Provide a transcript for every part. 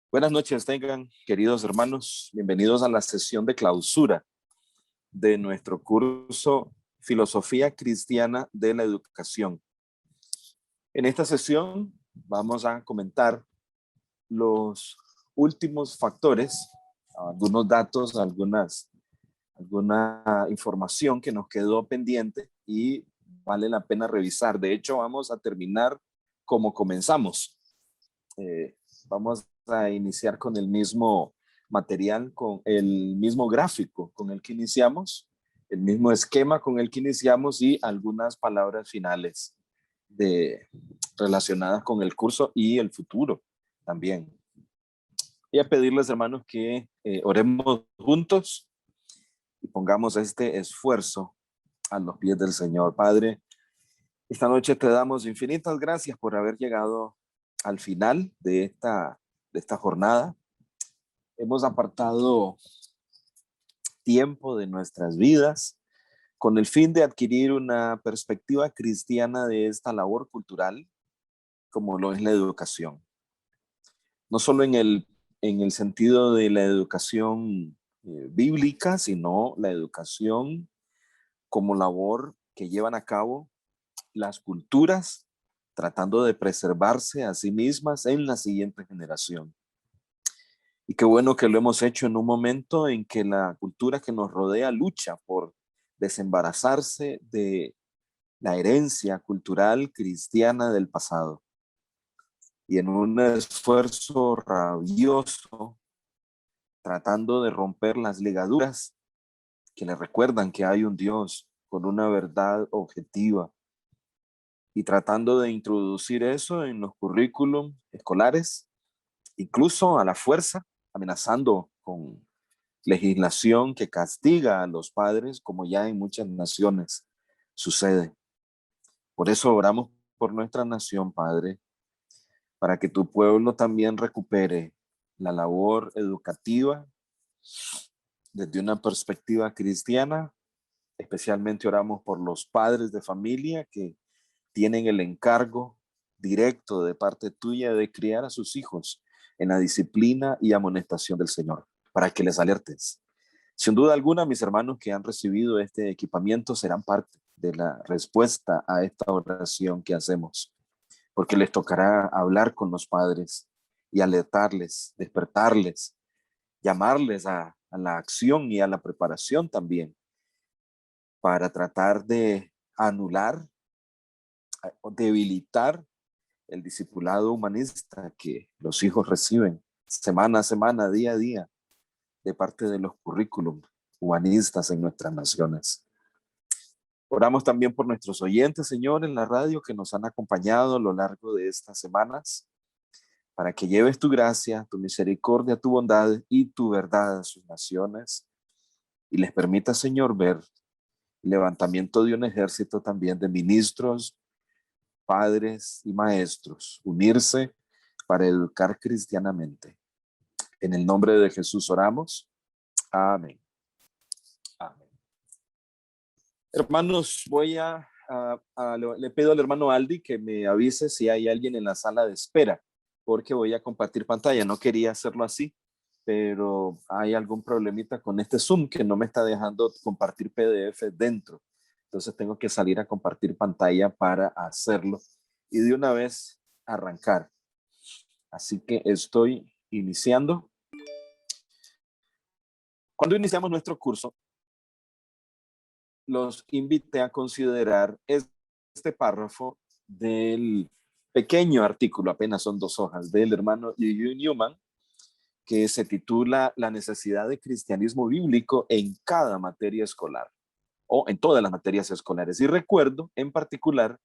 Buenas noches, tengan, queridos hermanos. Bienvenidos a la sesión de clausura de nuestro curso Filosofía Cristiana de la Educación. En esta sesión vamos a comentar los últimos factores, algunos datos, alguna información que nos quedó pendiente y vale la pena revisar. De hecho, vamos a terminar como comenzamos. Vamos a iniciar con el mismo material, con el mismo gráfico con el que iniciamos, el mismo esquema con el que iniciamos y algunas palabras finales relacionadas con el curso y el futuro también. Y a pedirles, hermanos, que oremos juntos y pongamos este esfuerzo a los pies del Señor. Padre, esta noche te damos infinitas gracias por haber llegado al final de esta jornada. Hemos apartado tiempo de nuestras vidas con el fin de adquirir una perspectiva cristiana de esta labor cultural, como lo es la educación. No solo en el sentido de la educación bíblica, sino la educación como labor que llevan a cabo las culturas, tratando de preservarse a sí mismas en la siguiente generación. Y qué bueno que lo hemos hecho en un momento en que la cultura que nos rodea lucha por desembarazarse de la herencia cultural cristiana del pasado. Y en un esfuerzo rabioso, tratando de romper las ligaduras que le recuerdan que hay un Dios con una verdad objetiva, y tratando de introducir eso en los currículums escolares, incluso a la fuerza, amenazando con legislación que castiga a los padres, como ya en muchas naciones sucede. Por eso oramos por nuestra nación, Padre, para que tu pueblo también recupere la labor educativa desde una perspectiva cristiana. Especialmente oramos por los padres de familia que tienen el encargo directo de parte tuya de criar a sus hijos en la disciplina y amonestación del Señor, para que les alertes. Sin duda alguna, mis hermanos que han recibido este equipamiento serán parte de la respuesta a esta oración que hacemos, porque les tocará hablar con los padres y alertarles, despertarles, llamarles a la acción y a la preparación también, para tratar de anular o debilitar el discipulado humanista que los hijos reciben semana a semana, día a día, de parte de los currículums humanistas en nuestras naciones. Oramos también por nuestros oyentes, Señor, en la radio que nos han acompañado a lo largo de estas semanas, para que lleves tu gracia, tu misericordia, tu bondad y tu verdad a sus naciones y les permita, Señor, ver el levantamiento de un ejército también de ministros, padres y maestros, unirse para educar cristianamente. En el nombre de Jesús oramos. Amén. Amén. Hermanos, le pido al hermano Aldi que me avise si hay alguien en la sala de espera, porque voy a compartir pantalla. No quería hacerlo así, pero hay algún problemita con este Zoom que no me está dejando compartir PDF dentro. Entonces tengo que salir a compartir pantalla para hacerlo y de una vez arrancar. Así que estoy iniciando. Cuando iniciamos nuestro curso, los invité a considerar este párrafo del pequeño artículo, apenas son 2 hojas, del hermano Yu Newman, que se titula La necesidad de cristianismo bíblico en cada materia escolar, o en todas las materias escolares. Y recuerdo en particular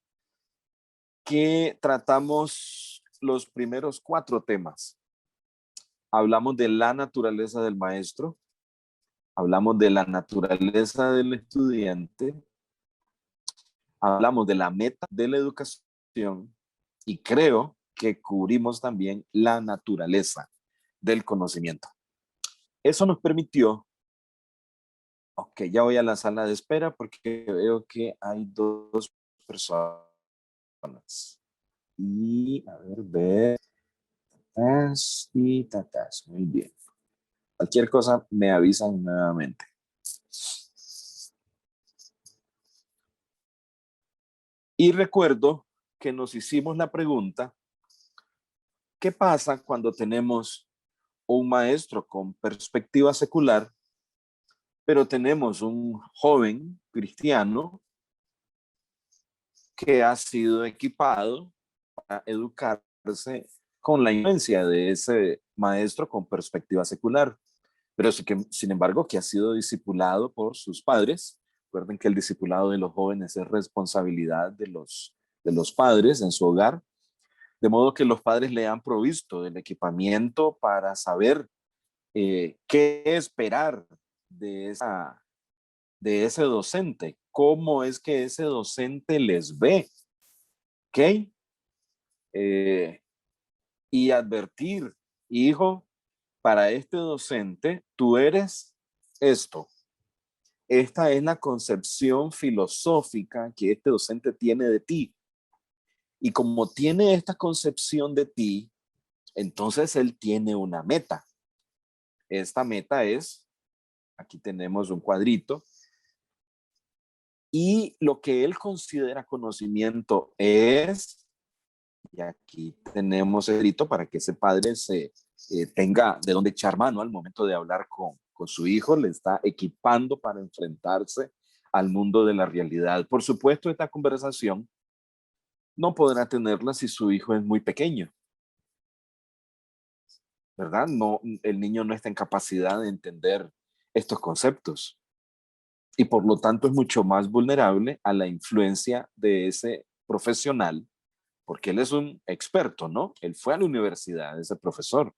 que tratamos los primeros 4 temas. Hablamos de la naturaleza del maestro, hablamos de la naturaleza del estudiante, hablamos de la meta de la educación y creo que cubrimos también la naturaleza del conocimiento. Eso nos permitió, ok, ya voy a la sala de espera porque veo que hay 2 personas. Y a ver. Tas y tatas. Muy bien. Cualquier cosa me avisan nuevamente. Y recuerdo que nos hicimos la pregunta, ¿qué pasa cuando tenemos un maestro con perspectiva secular, pero tenemos un joven cristiano que ha sido equipado para educarse con la influencia de ese maestro con perspectiva secular, pero sí que, sin embargo, que ha sido discipulado por sus padres? Recuerden que el discipulado de los jóvenes es responsabilidad de los padres en su hogar, de modo que los padres le han provisto del equipamiento para saber qué esperar de, de ese docente, cómo es que ese docente les ve, ¿ok? Y advertir, hijo, para este docente, tú eres esto. Esta es la concepción filosófica que este docente tiene de ti. Y como tiene esta concepción de ti, entonces él tiene una meta. Esta meta es, aquí tenemos un cuadrito, y lo que él considera conocimiento es, y aquí tenemos el grito para que ese padre se tenga de dónde echar mano al momento de hablar con su hijo, le está equipando para enfrentarse al mundo de la realidad. Por supuesto, esta conversación no podrá tenerla si su hijo es muy pequeño, ¿verdad? No, el niño no está en capacidad de entender estos conceptos y por lo tanto es mucho más vulnerable a la influencia de ese profesional, porque él es un experto, ¿no? Él fue a la universidad, ese profesor.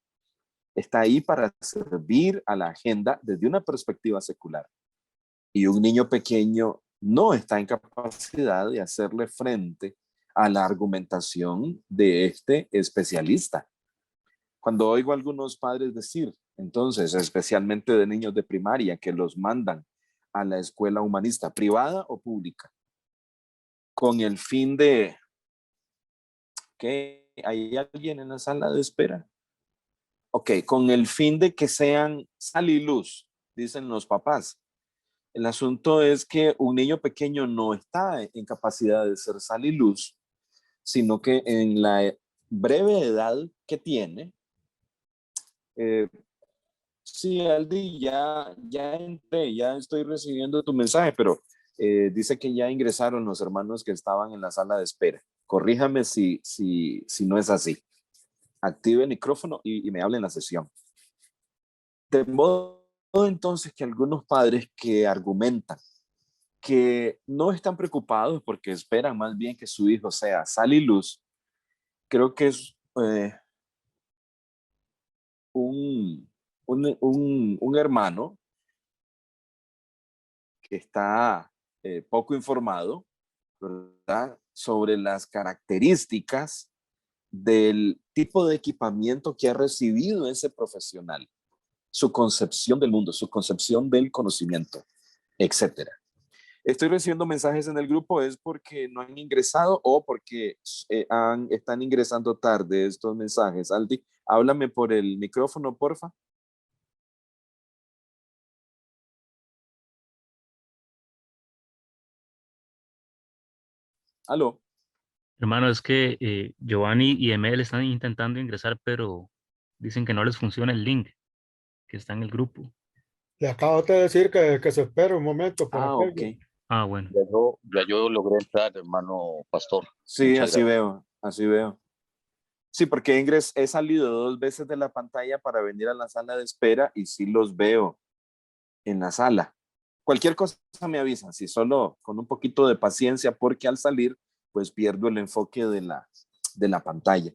Está ahí para servir a la agenda desde una perspectiva secular. Y un niño pequeño no está en capacidad de hacerle frente a la argumentación de este especialista. Cuando oigo a algunos padres decir, entonces, especialmente de niños de primaria, que los mandan a la escuela humanista, privada o pública, con el fin de que hay alguien en la sala de espera. Ok, con el fin de que sean sal y luz, dicen los papás. El asunto es que un niño pequeño no está en capacidad de ser sal y luz, sino que en la breve edad que tiene, eh, sí, Aldi, ya entré, ya estoy recibiendo tu mensaje, pero dice que ya ingresaron los hermanos que estaban en la sala de espera. Corríjame si no es así. Active el micrófono y me hable en la sesión. De modo entonces que algunos padres que argumentan que no están preocupados porque esperan más bien que su hijo sea sal y luz, creo que es un, un hermano que está poco informado, ¿verdad? Sobre las características del tipo de equipamiento que ha recibido ese profesional, su concepción del mundo, su concepción del conocimiento, etcétera. Estoy recibiendo mensajes en el grupo, es porque no han ingresado o porque están ingresando tarde estos mensajes. Aldi, háblame por el micrófono, porfa. Aló. Hermano, es que Giovanni y Emel están intentando ingresar, pero dicen que no les funciona el link que está en el grupo. Le acabo de decir que se espere un momento por Ah, ok. aquello. Ah, bueno. Ya yo logré entrar, hermano pastor. Sí, Muchas así gracias. veo, así veo. Sí, porque he salido 2 veces de la pantalla para venir a la sala de espera y sí los veo en la sala. Cualquier cosa me avisan, si solo con un poquito de paciencia, porque al salir, pues pierdo el enfoque de la pantalla.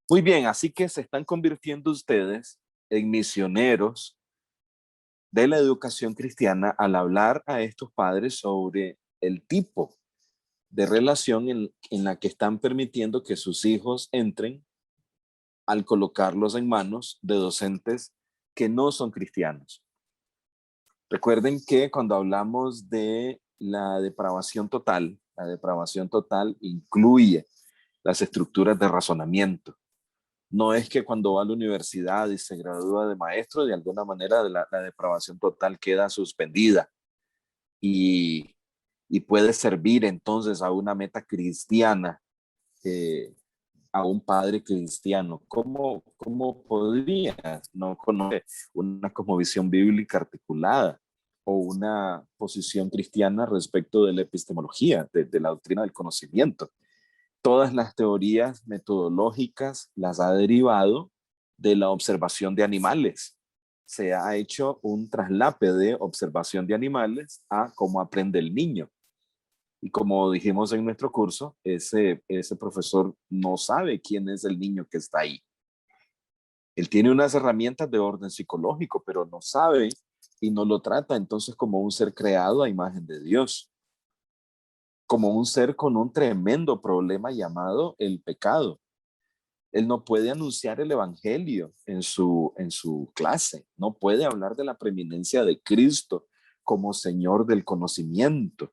Muy bien, así que se están convirtiendo ustedes en misioneros de la educación cristiana al hablar a estos padres sobre el tipo de relación en la que están permitiendo que sus hijos entren al colocarlos en manos de docentes que no son cristianos. Recuerden que cuando hablamos de la depravación total incluye las estructuras de razonamiento. No es que cuando va a la universidad y se gradúa de maestro, de alguna manera la depravación total queda suspendida y, y puede servir entonces a una meta cristiana, a un padre cristiano. ¿Cómo podría no conocer una cosmovisión bíblica articulada o una posición cristiana respecto de la epistemología, de la doctrina del conocimiento? Todas las teorías metodológicas las ha derivado de la observación de animales. Se ha hecho un traslape de observación de animales a cómo aprende el niño. Y como dijimos en nuestro curso, ese profesor no sabe quién es el niño que está ahí. Él tiene unas herramientas de orden psicológico, pero no sabe y no lo trata entonces como un ser creado a imagen de Dios, como un ser con un tremendo problema llamado el pecado. Él no puede anunciar el evangelio en su clase, no puede hablar de la preeminencia de Cristo como Señor del conocimiento,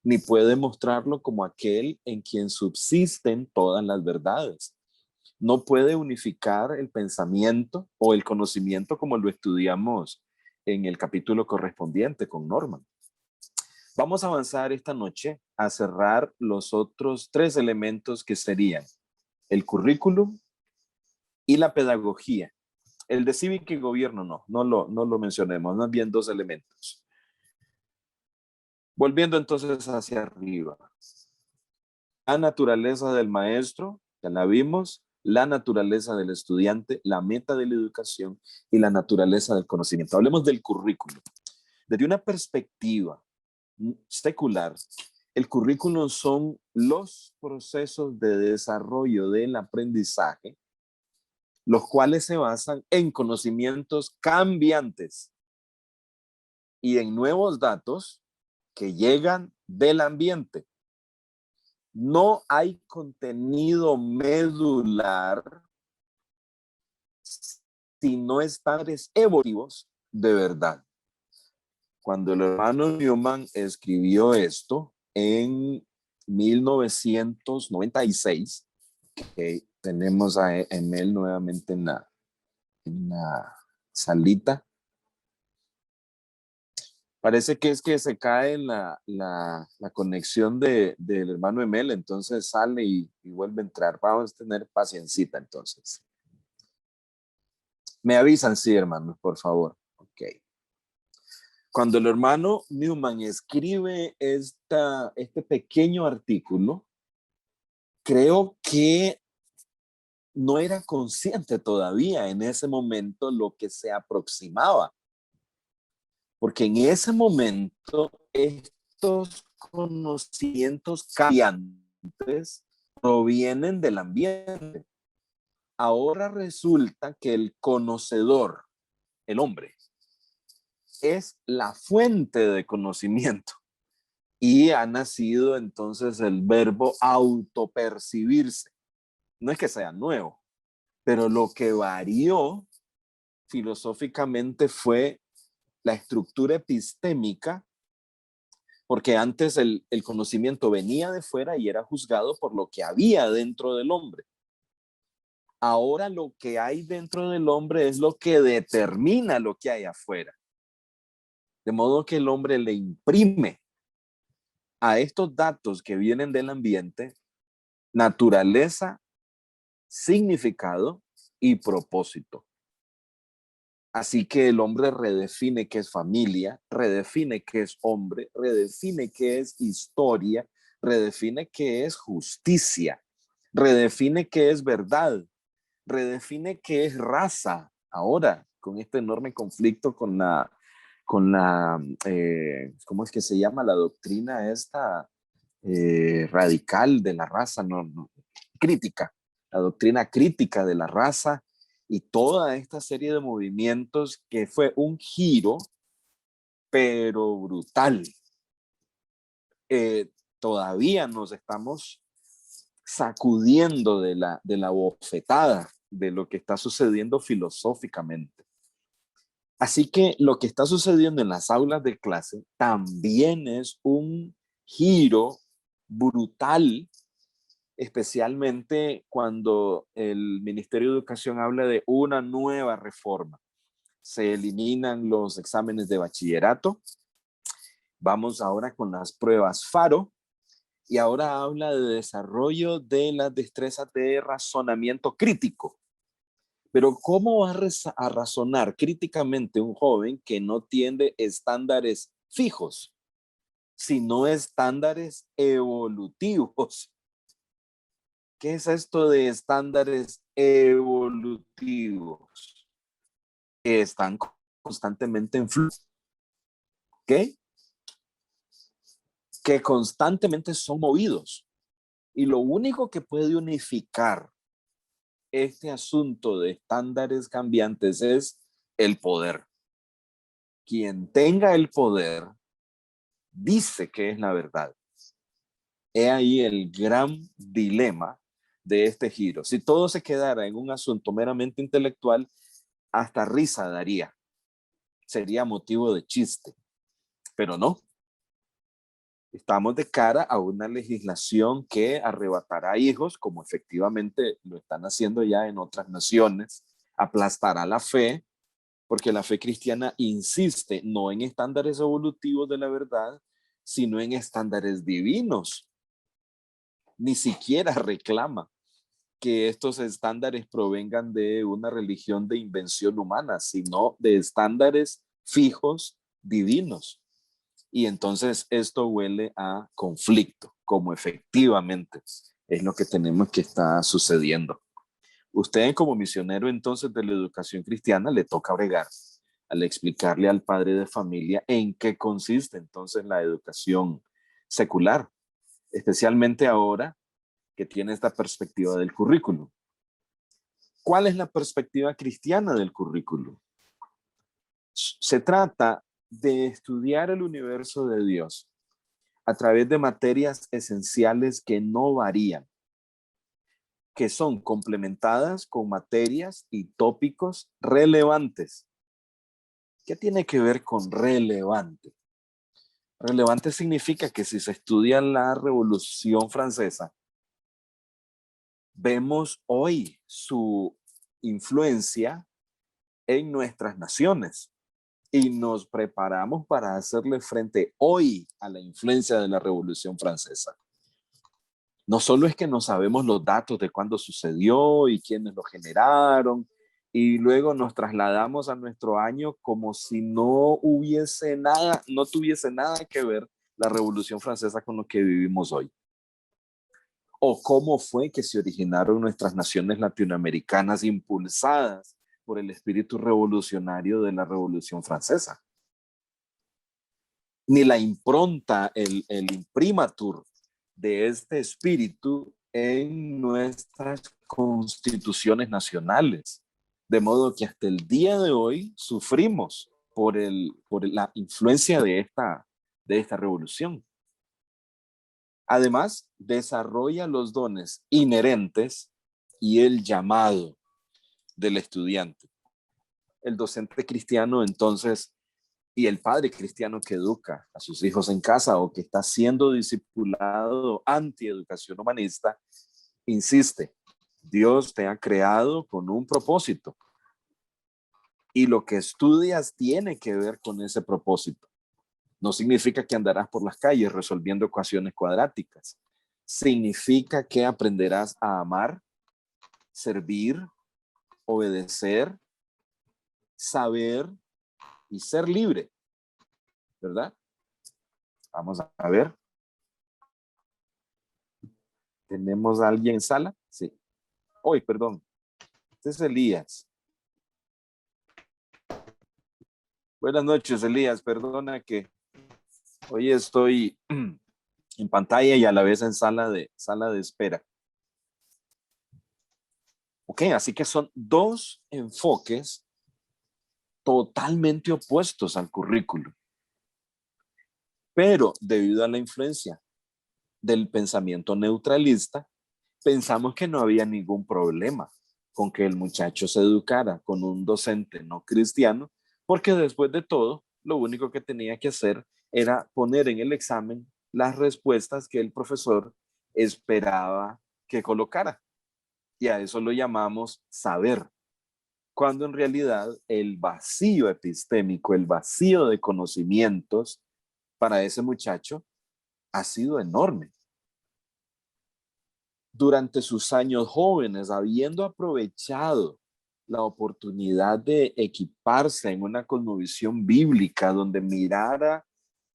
ni puede mostrarlo como aquel en quien subsisten todas las verdades. No puede unificar el pensamiento o el conocimiento como lo estudiamos en el capítulo correspondiente con Norman. Vamos a avanzar esta noche a cerrar los otros 3 elementos que serían el currículum y la pedagogía. El de cívica y gobierno no lo mencionemos, más bien 2 elementos. Volviendo entonces hacia arriba. La naturaleza del maestro, ya la vimos, la naturaleza del estudiante, la meta de la educación y la naturaleza del conocimiento. Hablemos del currículum. Desde una perspectiva secular, el currículum son los procesos de desarrollo del aprendizaje, los cuales se basan en conocimientos cambiantes y en nuevos datos que llegan del ambiente. No hay contenido medular si no estándares evolutivos de verdad. Cuando el hermano Newman escribió esto en 1996, que tenemos a Emel nuevamente en la salita, parece que es que se cae la conexión del hermano Emel, entonces sale y vuelve a entrar. Vamos a tener paciencita entonces. Me avisan, sí, hermanos, por favor. Ok. Cuando el hermano Newman escribe este pequeño artículo, creo que no era consciente todavía en ese momento lo que se aproximaba. Porque en ese momento estos conocimientos cambiantes provienen del ambiente. Ahora resulta que el conocedor, el hombre, es la fuente de conocimiento. Y ha nacido entonces el verbo autopercibirse. No es que sea nuevo, pero lo que varió filosóficamente fue la estructura epistémica, porque antes el conocimiento venía de fuera y era juzgado por lo que había dentro del hombre. Ahora lo que hay dentro del hombre es lo que determina lo que hay afuera. De modo que el hombre le imprime a estos datos que vienen del ambiente naturaleza, significado y propósito. Así que el hombre redefine qué es familia, redefine qué es hombre, redefine qué es historia, redefine qué es justicia, redefine qué es verdad, redefine qué es raza. Ahora, con este enorme conflicto con la ¿cómo es que se llama? La doctrina esta radical de la raza, crítica, la doctrina crítica de la raza y toda esta serie de movimientos que fue un giro, pero brutal. Todavía nos estamos sacudiendo de la bofetada de lo que está sucediendo filosóficamente. Así que lo que está sucediendo en las aulas de clase también es un giro brutal especialmente cuando el Ministerio de Educación habla de una nueva reforma. Se eliminan los exámenes de bachillerato. Vamos ahora con las pruebas FARO y ahora habla de desarrollo de las destrezas de razonamiento crítico. Pero ¿cómo va a razonar críticamente un joven que no tiene estándares fijos, sino estándares evolutivos? ¿Qué es esto de estándares evolutivos? Que están constantemente en flujo, ¿ok? Que constantemente son movidos. Y lo único que puede unificar este asunto de estándares cambiantes es el poder. Quien tenga el poder dice que es la verdad. He ahí el gran dilema de este giro. Si todo se quedara en un asunto meramente intelectual, hasta risa daría. Sería motivo de chiste. Pero no. Estamos de cara a una legislación que arrebatará hijos, como efectivamente lo están haciendo ya en otras naciones, aplastará la fe, porque la fe cristiana insiste no en estándares evolutivos de la verdad, sino en estándares divinos. Ni siquiera reclama que estos estándares provengan de una religión de invención humana, sino de estándares fijos divinos. Y entonces esto huele a conflicto, como efectivamente es lo que tenemos que está sucediendo. Usted como misionero entonces de la educación cristiana le toca bregar al explicarle al padre de familia en qué consiste entonces la educación secular, especialmente ahora que tiene esta perspectiva del currículo. ¿Cuál es la perspectiva cristiana del currículo? Se trata de estudiar el universo de Dios a través de materias esenciales que no varían, que son complementadas con materias y tópicos relevantes. ¿Qué tiene que ver con relevante? Relevante significa que si se estudia la Revolución Francesa, vemos hoy su influencia en nuestras naciones y nos preparamos para hacerle frente hoy a la influencia de la Revolución Francesa. No solo es que no sabemos los datos de cuándo sucedió y quiénes lo generaron, y luego nos trasladamos a nuestro año como si no hubiese nada, no tuviese nada que ver la Revolución Francesa con lo que vivimos hoy. O cómo fue que se originaron nuestras naciones latinoamericanas impulsadas por el espíritu revolucionario de la Revolución Francesa. Ni la impronta, el imprimatur de este espíritu en nuestras constituciones nacionales. De modo que hasta el día de hoy sufrimos por la influencia de esta revolución. Además, desarrolla los dones inherentes y el llamado del estudiante. El docente cristiano, entonces, y el padre cristiano que educa a sus hijos en casa o que está siendo discipulado anti-educación humanista, insiste, Dios te ha creado con un propósito y lo que estudias tiene que ver con ese propósito. No significa que andarás por las calles resolviendo ecuaciones cuadráticas. Significa que aprenderás a amar, servir, obedecer, saber y ser libre, ¿verdad? Vamos a ver. ¿Tenemos a alguien en sala? Sí. Hoy, perdón. Este es Elías. Buenas noches, Elías. Perdona que hoy estoy en pantalla y a la vez en sala de espera. Ok, así que son dos enfoques totalmente opuestos al currículo. Pero debido a la influencia del pensamiento neutralista, pensamos que no había ningún problema con que el muchacho se educara con un docente no cristiano, porque después de todo, lo único que tenía que hacer era poner en el examen las respuestas que el profesor esperaba que colocara. Y a eso lo llamamos saber. Cuando en realidad el vacío epistémico, el vacío de conocimientos para ese muchacho ha sido enorme. Durante sus años jóvenes, habiendo aprovechado la oportunidad de equiparse en una cosmovisión bíblica donde mirara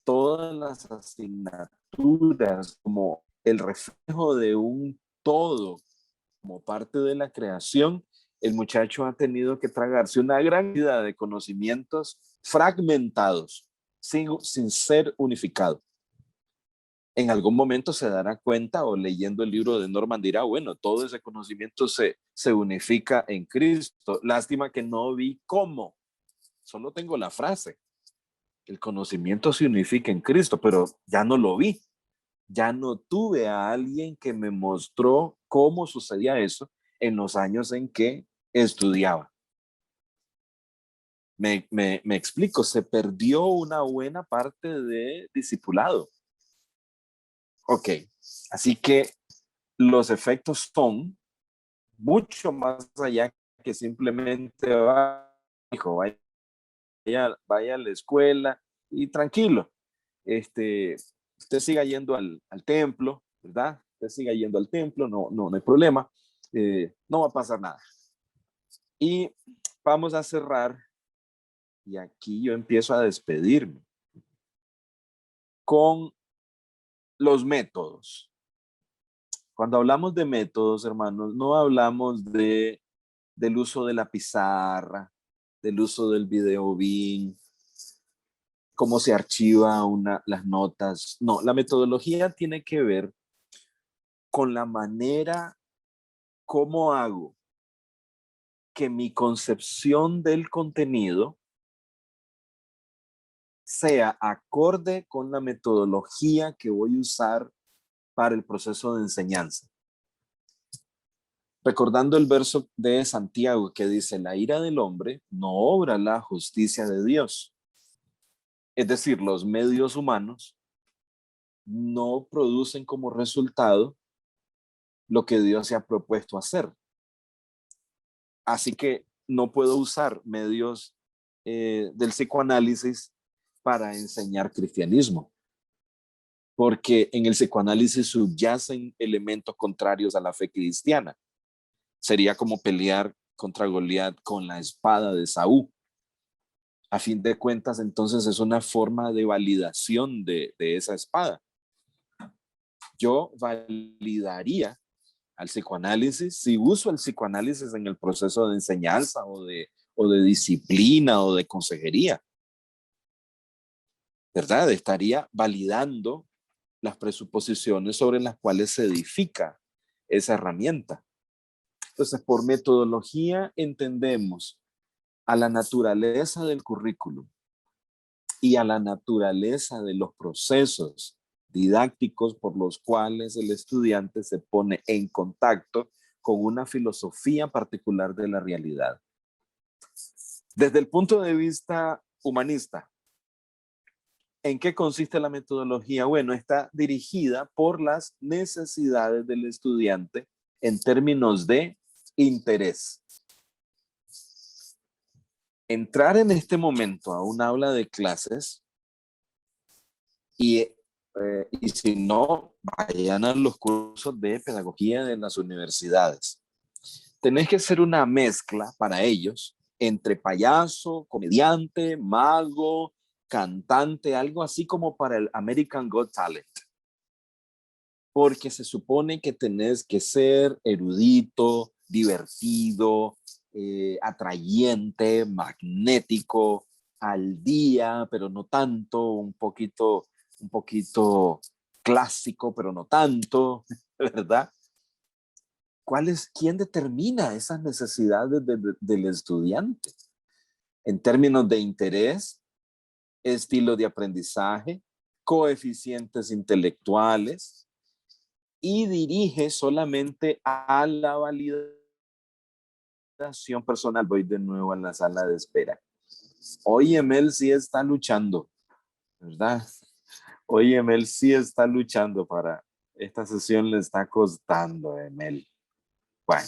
todas las asignaturas como el reflejo de un todo, como parte de la creación, el muchacho ha tenido que tragarse una gran cantidad de conocimientos fragmentados, sin ser unificado. En algún momento se dará cuenta, o leyendo el libro de Norman dirá, bueno, todo ese conocimiento se unifica en Cristo. Lástima que no vi cómo. Solo tengo la frase. El conocimiento se unifica en Cristo, pero ya no lo vi. Ya no tuve a alguien que me mostró cómo sucedía eso en los años en que estudiaba. Me explico, se perdió una buena parte de discipulado. Ok, así que los efectos son mucho más allá que simplemente hijo, vaya a la escuela y tranquilo. Usted siga yendo al templo, ¿verdad? Usted siga yendo al templo, no hay problema. No va a pasar nada. Y vamos a cerrar, y aquí yo empiezo a despedirme con los métodos. Cuando hablamos de métodos, hermanos, no hablamos del uso de la pizarra, del uso del video BIM, cómo se archiva las notas. No, la metodología tiene que ver con la manera cómo hago que mi concepción del contenido sea acorde con la metodología que voy a usar para el proceso de enseñanza. Recordando el verso de Santiago que dice, la ira del hombre no obra la justicia de Dios. Es decir, los medios humanos no producen como resultado lo que Dios se ha propuesto hacer. Así que no puedo usar medios del psicoanálisis para enseñar cristianismo, porque en el psicoanálisis subyacen elementos contrarios a la fe cristiana. Sería como pelear contra Goliat con la espada de Saúl. A fin de cuentas, entonces es una forma de validación de esa espada. Yo validaría al psicoanálisis si uso el psicoanálisis en el proceso de enseñanza o de disciplina o de consejería. ¿Verdad? Estaría validando las presuposiciones sobre las cuales se edifica esa herramienta. Entonces, por metodología entendemos a la naturaleza del currículum y a la naturaleza de los procesos didácticos por los cuales el estudiante se pone en contacto con una filosofía particular de la realidad. Desde el punto de vista humanista, ¿en qué consiste la metodología? Bueno, está dirigida por las necesidades del estudiante en términos de interés. Entrar en este momento a un aula de clases y si no, vayan a los cursos de pedagogía de las universidades. Tenés que hacer una mezcla para ellos entre payaso, comediante, mago, cantante, algo así como para el American Got Talent. Porque se supone que tenés que ser erudito, divertido, atrayente, magnético, al día, pero no tanto, un poquito clásico, pero no tanto, ¿verdad? ¿Quién determina esas necesidades del estudiante? En términos de interés, estilo de aprendizaje, coeficientes intelectuales, y dirige solamente a la validación personal. Voy de nuevo a la sala de espera. Hoy Emel sí está luchando, ¿verdad? Hoy Emel sí está luchando para Esta sesión le está costando, Mel. Bueno,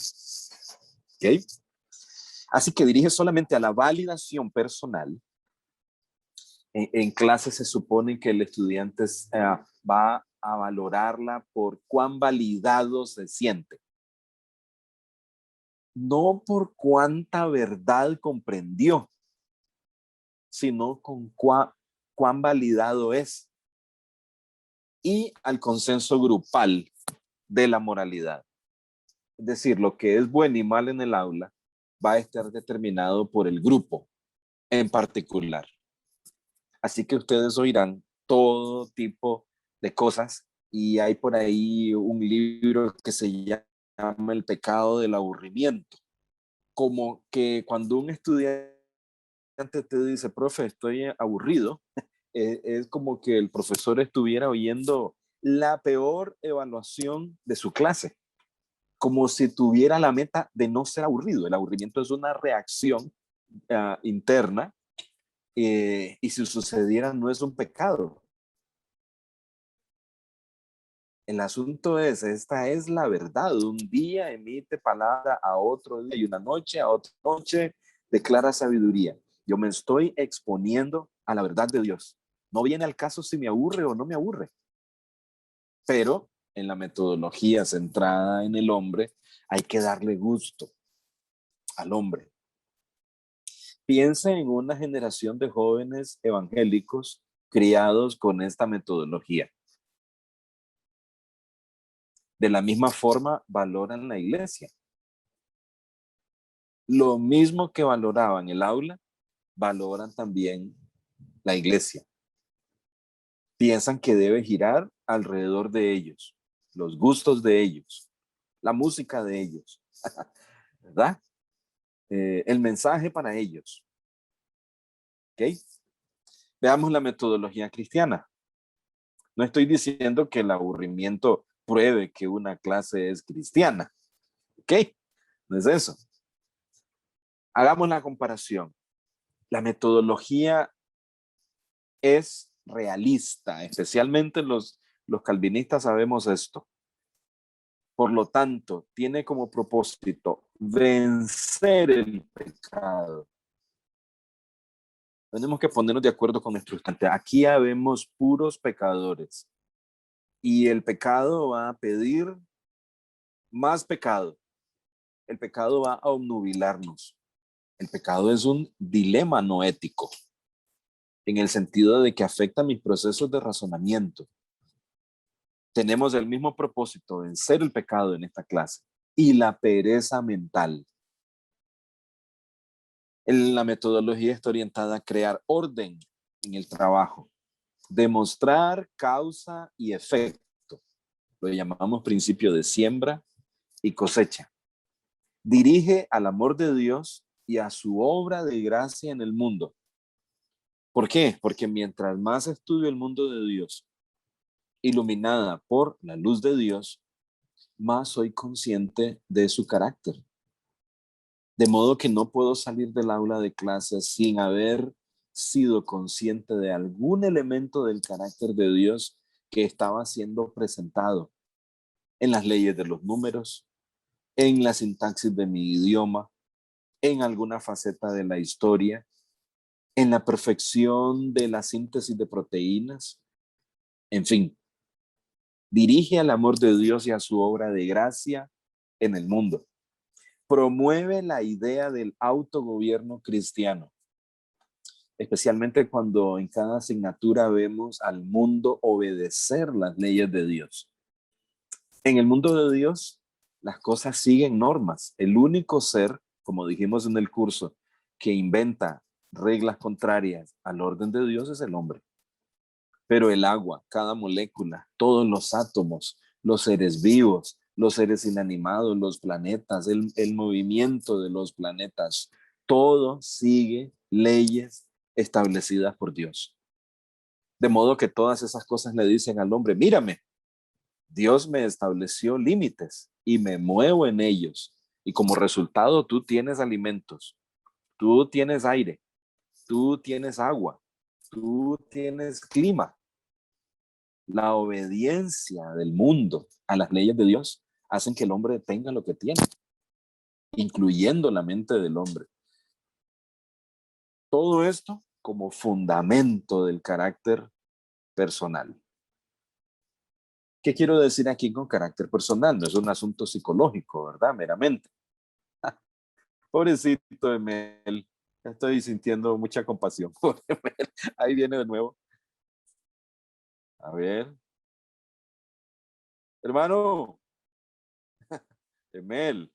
¿ok? Así que dirige solamente a la validación personal. En clase se supone que el estudiante va a valorarla por cuán validado se siente. No por cuánta verdad comprendió, sino con cuán validado es. Y al consenso grupal de la moralidad. Es decir, lo que es bueno y mal en el aula va a estar determinado por el grupo en particular. Así que ustedes oirán todo tipo de cosas y hay por ahí un libro que se llama El pecado del aburrimiento. Como que cuando un estudiante te dice, profe, estoy aburrido, es como que el profesor estuviera oyendo la peor evaluación de su clase, como si tuviera la meta de no ser aburrido. El aburrimiento es una reacción interna y si sucediera no es un pecado. El asunto es, esta es la verdad. Un día emite palabra a otro día y una noche a otra noche declara sabiduría. Yo me estoy exponiendo a la verdad de Dios. No viene al caso si me aburre o no me aburre. Pero en la metodología centrada en el hombre, hay que darle gusto al hombre. Piensa en una generación de jóvenes evangélicos criados con esta metodología. De la misma forma, valoran la iglesia. Lo mismo que valoraban el aula, valoran también la iglesia. Piensan que debe girar alrededor de ellos, los gustos de ellos, la música de ellos, ¿verdad? El mensaje para ellos. ¿Ok? Veamos la metodología cristiana. No estoy diciendo que el aburrimiento pruebe que una clase es cristiana. ¿Ok? No es eso. Hagamos la comparación. La metodología es realista, especialmente los calvinistas sabemos esto. Por lo tanto, tiene como propósito vencer el pecado. Tenemos que ponernos de acuerdo con nuestro instante. Aquí ya vemos puros pecadores y el pecado va a pedir más pecado. El pecado va a obnubilarnos. El pecado es un dilema no ético en el sentido de que afecta mis procesos de razonamiento. Tenemos el mismo propósito, vencer el pecado en esta clase y la pereza mental. La metodología está orientada a crear orden en el trabajo, demostrar causa y efecto. Lo llamamos principio de siembra y cosecha. Dirige al amor de Dios y a su obra de gracia en el mundo. ¿Por qué? Porque mientras más estudio el mundo de Dios, iluminada por la luz de Dios, más soy consciente de su carácter. De modo que no puedo salir del aula de clases sin haber sido consciente de algún elemento del carácter de Dios que estaba siendo presentado en las leyes de los números, en la sintaxis de mi idioma, en alguna faceta de la historia, en la perfección de la síntesis de proteínas, en fin. Dirige al amor de Dios y a su obra de gracia en el mundo. Promueve la idea del autogobierno cristiano, especialmente cuando en cada asignatura vemos al mundo obedecer las leyes de Dios. En el mundo de Dios, las cosas siguen normas. El único ser, como dijimos en el curso, que inventa reglas contrarias al orden de Dios es el hombre. Pero el agua, cada molécula, todos los átomos, los seres vivos, los seres inanimados, los planetas, el movimiento de los planetas, todo sigue leyes establecidas por Dios. De modo que todas esas cosas le dicen al hombre, mírame, Dios me estableció límites y me muevo en ellos. Y como resultado, tú tienes alimentos, tú tienes aire, tú tienes agua, tú tienes clima. la obediencia del mundo a las leyes de Dios hacen que el hombre tenga lo que tiene, incluyendo la mente del hombre. Todo esto como fundamento del carácter personal. ¿Qué quiero decir aquí con carácter personal? No es un asunto psicológico, ¿verdad? Meramente. Pobrecito Emel, estoy sintiendo mucha compasión por Emel. Ahí viene de nuevo. A ver. Hermano. Emel.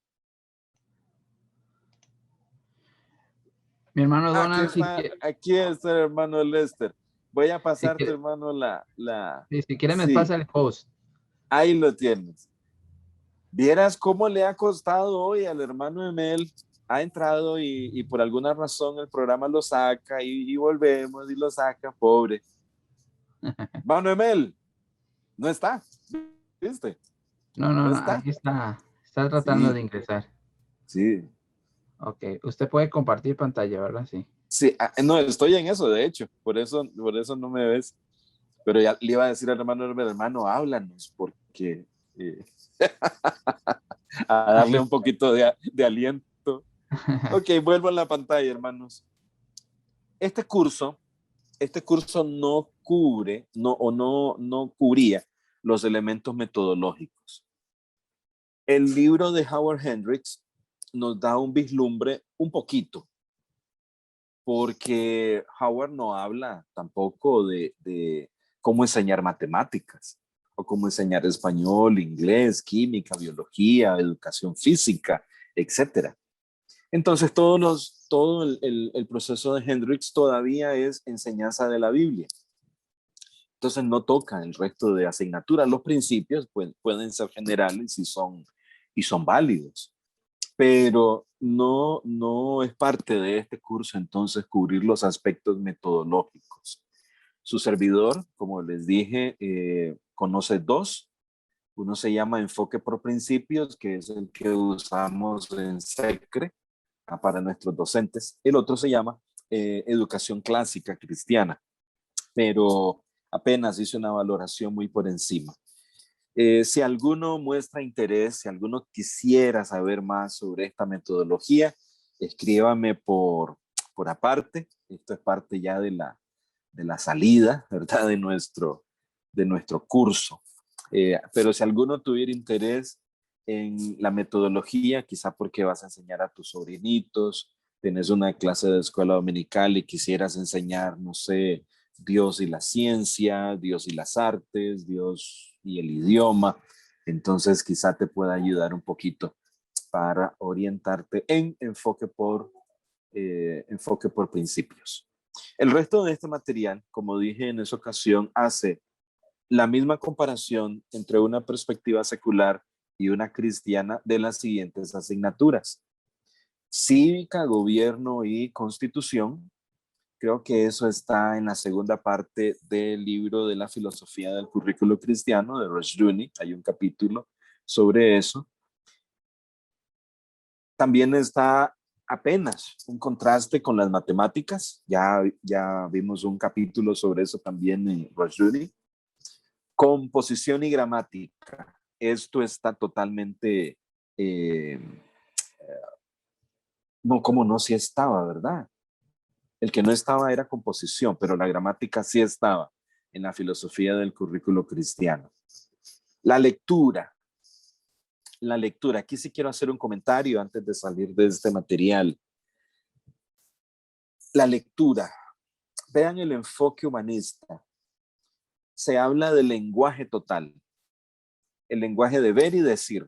Mi hermano Donald, Aquí está el hermano Lester. Voy a pasarte, quiere, hermano, si quiere me sí, pasa el post. ahí lo tienes. Vieras cómo le ha costado hoy al hermano Emel. Ha entrado y por alguna razón el programa lo saca y volvemos y lo saca, pobre. Hermano Emel, no está, ¿viste? No, está. aquí está tratando Sí, de ingresar. sí. Ok, usted puede compartir pantalla, ¿verdad? Sí. Sí, no, estoy en eso, de hecho, por eso no me ves. Pero ya le iba a decir al hermano, háblanos, porque a darle un poquito de aliento. Ok, vuelvo a la pantalla, hermanos. Este curso no cubre, no cubría los elementos metodológicos. El libro de Howard Hendricks nos da un vislumbre un poquito, porque Howard no habla tampoco de cómo enseñar matemáticas o cómo enseñar español, inglés, química, biología, educación física, etcétera. Entonces todo el proceso de Hendricks todavía es enseñanza de la Biblia. Entonces no toca el resto de asignaturas. Los principios pueden ser generales y son válidos, pero no es parte de este curso entonces cubrir los aspectos metodológicos. Su servidor, como les dije, conoce dos. Uno se llama enfoque por principios, que es el que usamos en SECRE para nuestros docentes. El otro se llama educación clásica cristiana, pero apenas hice una valoración muy por encima. Si alguno muestra interés, si alguno quisiera saber más sobre esta metodología, escríbame por aparte. Esto es parte ya de la salida, ¿verdad? De nuestro curso. Pero si alguno tuviera interés en la metodología, quizá porque vas a enseñar a tus sobrinitos, tienes una clase de escuela dominical y quisieras enseñar, no sé, Dios y la ciencia, Dios y las artes, Dios y el idioma, entonces quizá te pueda ayudar un poquito para orientarte en enfoque por principios. El resto de este material, como dije en esa ocasión, hace la misma comparación entre una perspectiva secular y una cristiana de las siguientes asignaturas: cívica, gobierno y constitución. Creo que eso está en la segunda parte del libro de la filosofía del currículo cristiano de Rushdoony. Hay un capítulo sobre eso. También está apenas un contraste con las matemáticas. Ya vimos un capítulo sobre eso también en Rushdoony. Composición y gramática. Esto está totalmente... no, como no, sí estaba, ¿verdad? El que no estaba era composición, pero la gramática sí estaba en la filosofía del currículo cristiano. La lectura. Aquí sí quiero hacer un comentario antes de salir de este material. La lectura. Vean el enfoque humanista. Se habla del lenguaje total, el lenguaje de ver y decir,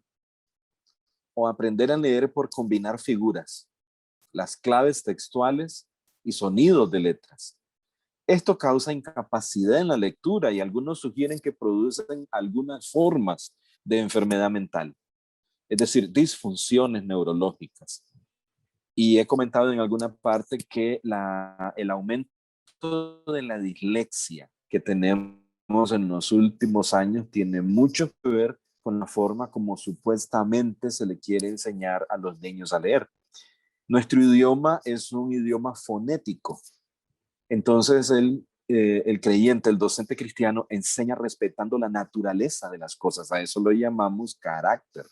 o aprender a leer por combinar figuras, las claves textuales y sonidos de letras. Esto causa incapacidad en la lectura y algunos sugieren que producen algunas formas de enfermedad mental, es decir, disfunciones neurológicas. Y he comentado en alguna parte que el aumento de la dislexia que tenemos en los últimos años tiene mucho que ver con la forma como supuestamente se le quiere enseñar a los niños a leer. Nuestro idioma es un idioma fonético. Entonces, el creyente, el docente cristiano, enseña respetando la naturaleza de las cosas. A eso lo llamamos carácter.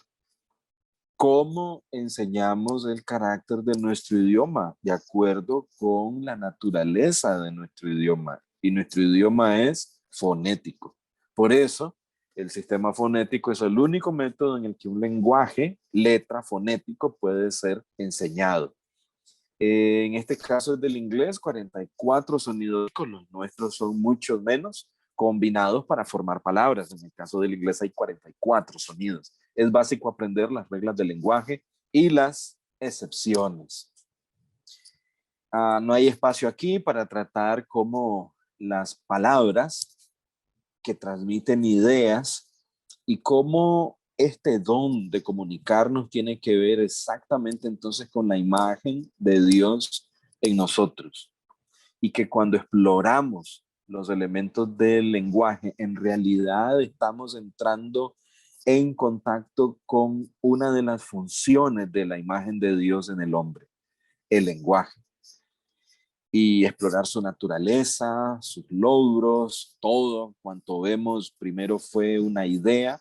¿Cómo enseñamos el carácter de nuestro idioma? De acuerdo con la naturaleza de nuestro idioma. Y nuestro idioma es fonético. Por eso, el sistema fonético es el único método en el que un lenguaje, letra, fonético, puede ser enseñado. En este caso es del inglés, 44 sonidos, los nuestros son muchos menos, combinados para formar palabras. En el caso del inglés hay 44 sonidos. Es básico aprender las reglas del lenguaje y las excepciones. No hay espacio aquí para tratar cómo las palabras que transmiten ideas y cómo este don de comunicarnos tiene que ver exactamente entonces con la imagen de Dios en nosotros. Y que cuando exploramos los elementos del lenguaje, en realidad estamos entrando en contacto con una de las funciones de la imagen de Dios en el hombre, el lenguaje. Y explorar su naturaleza, sus logros, todo cuanto vemos primero fue una idea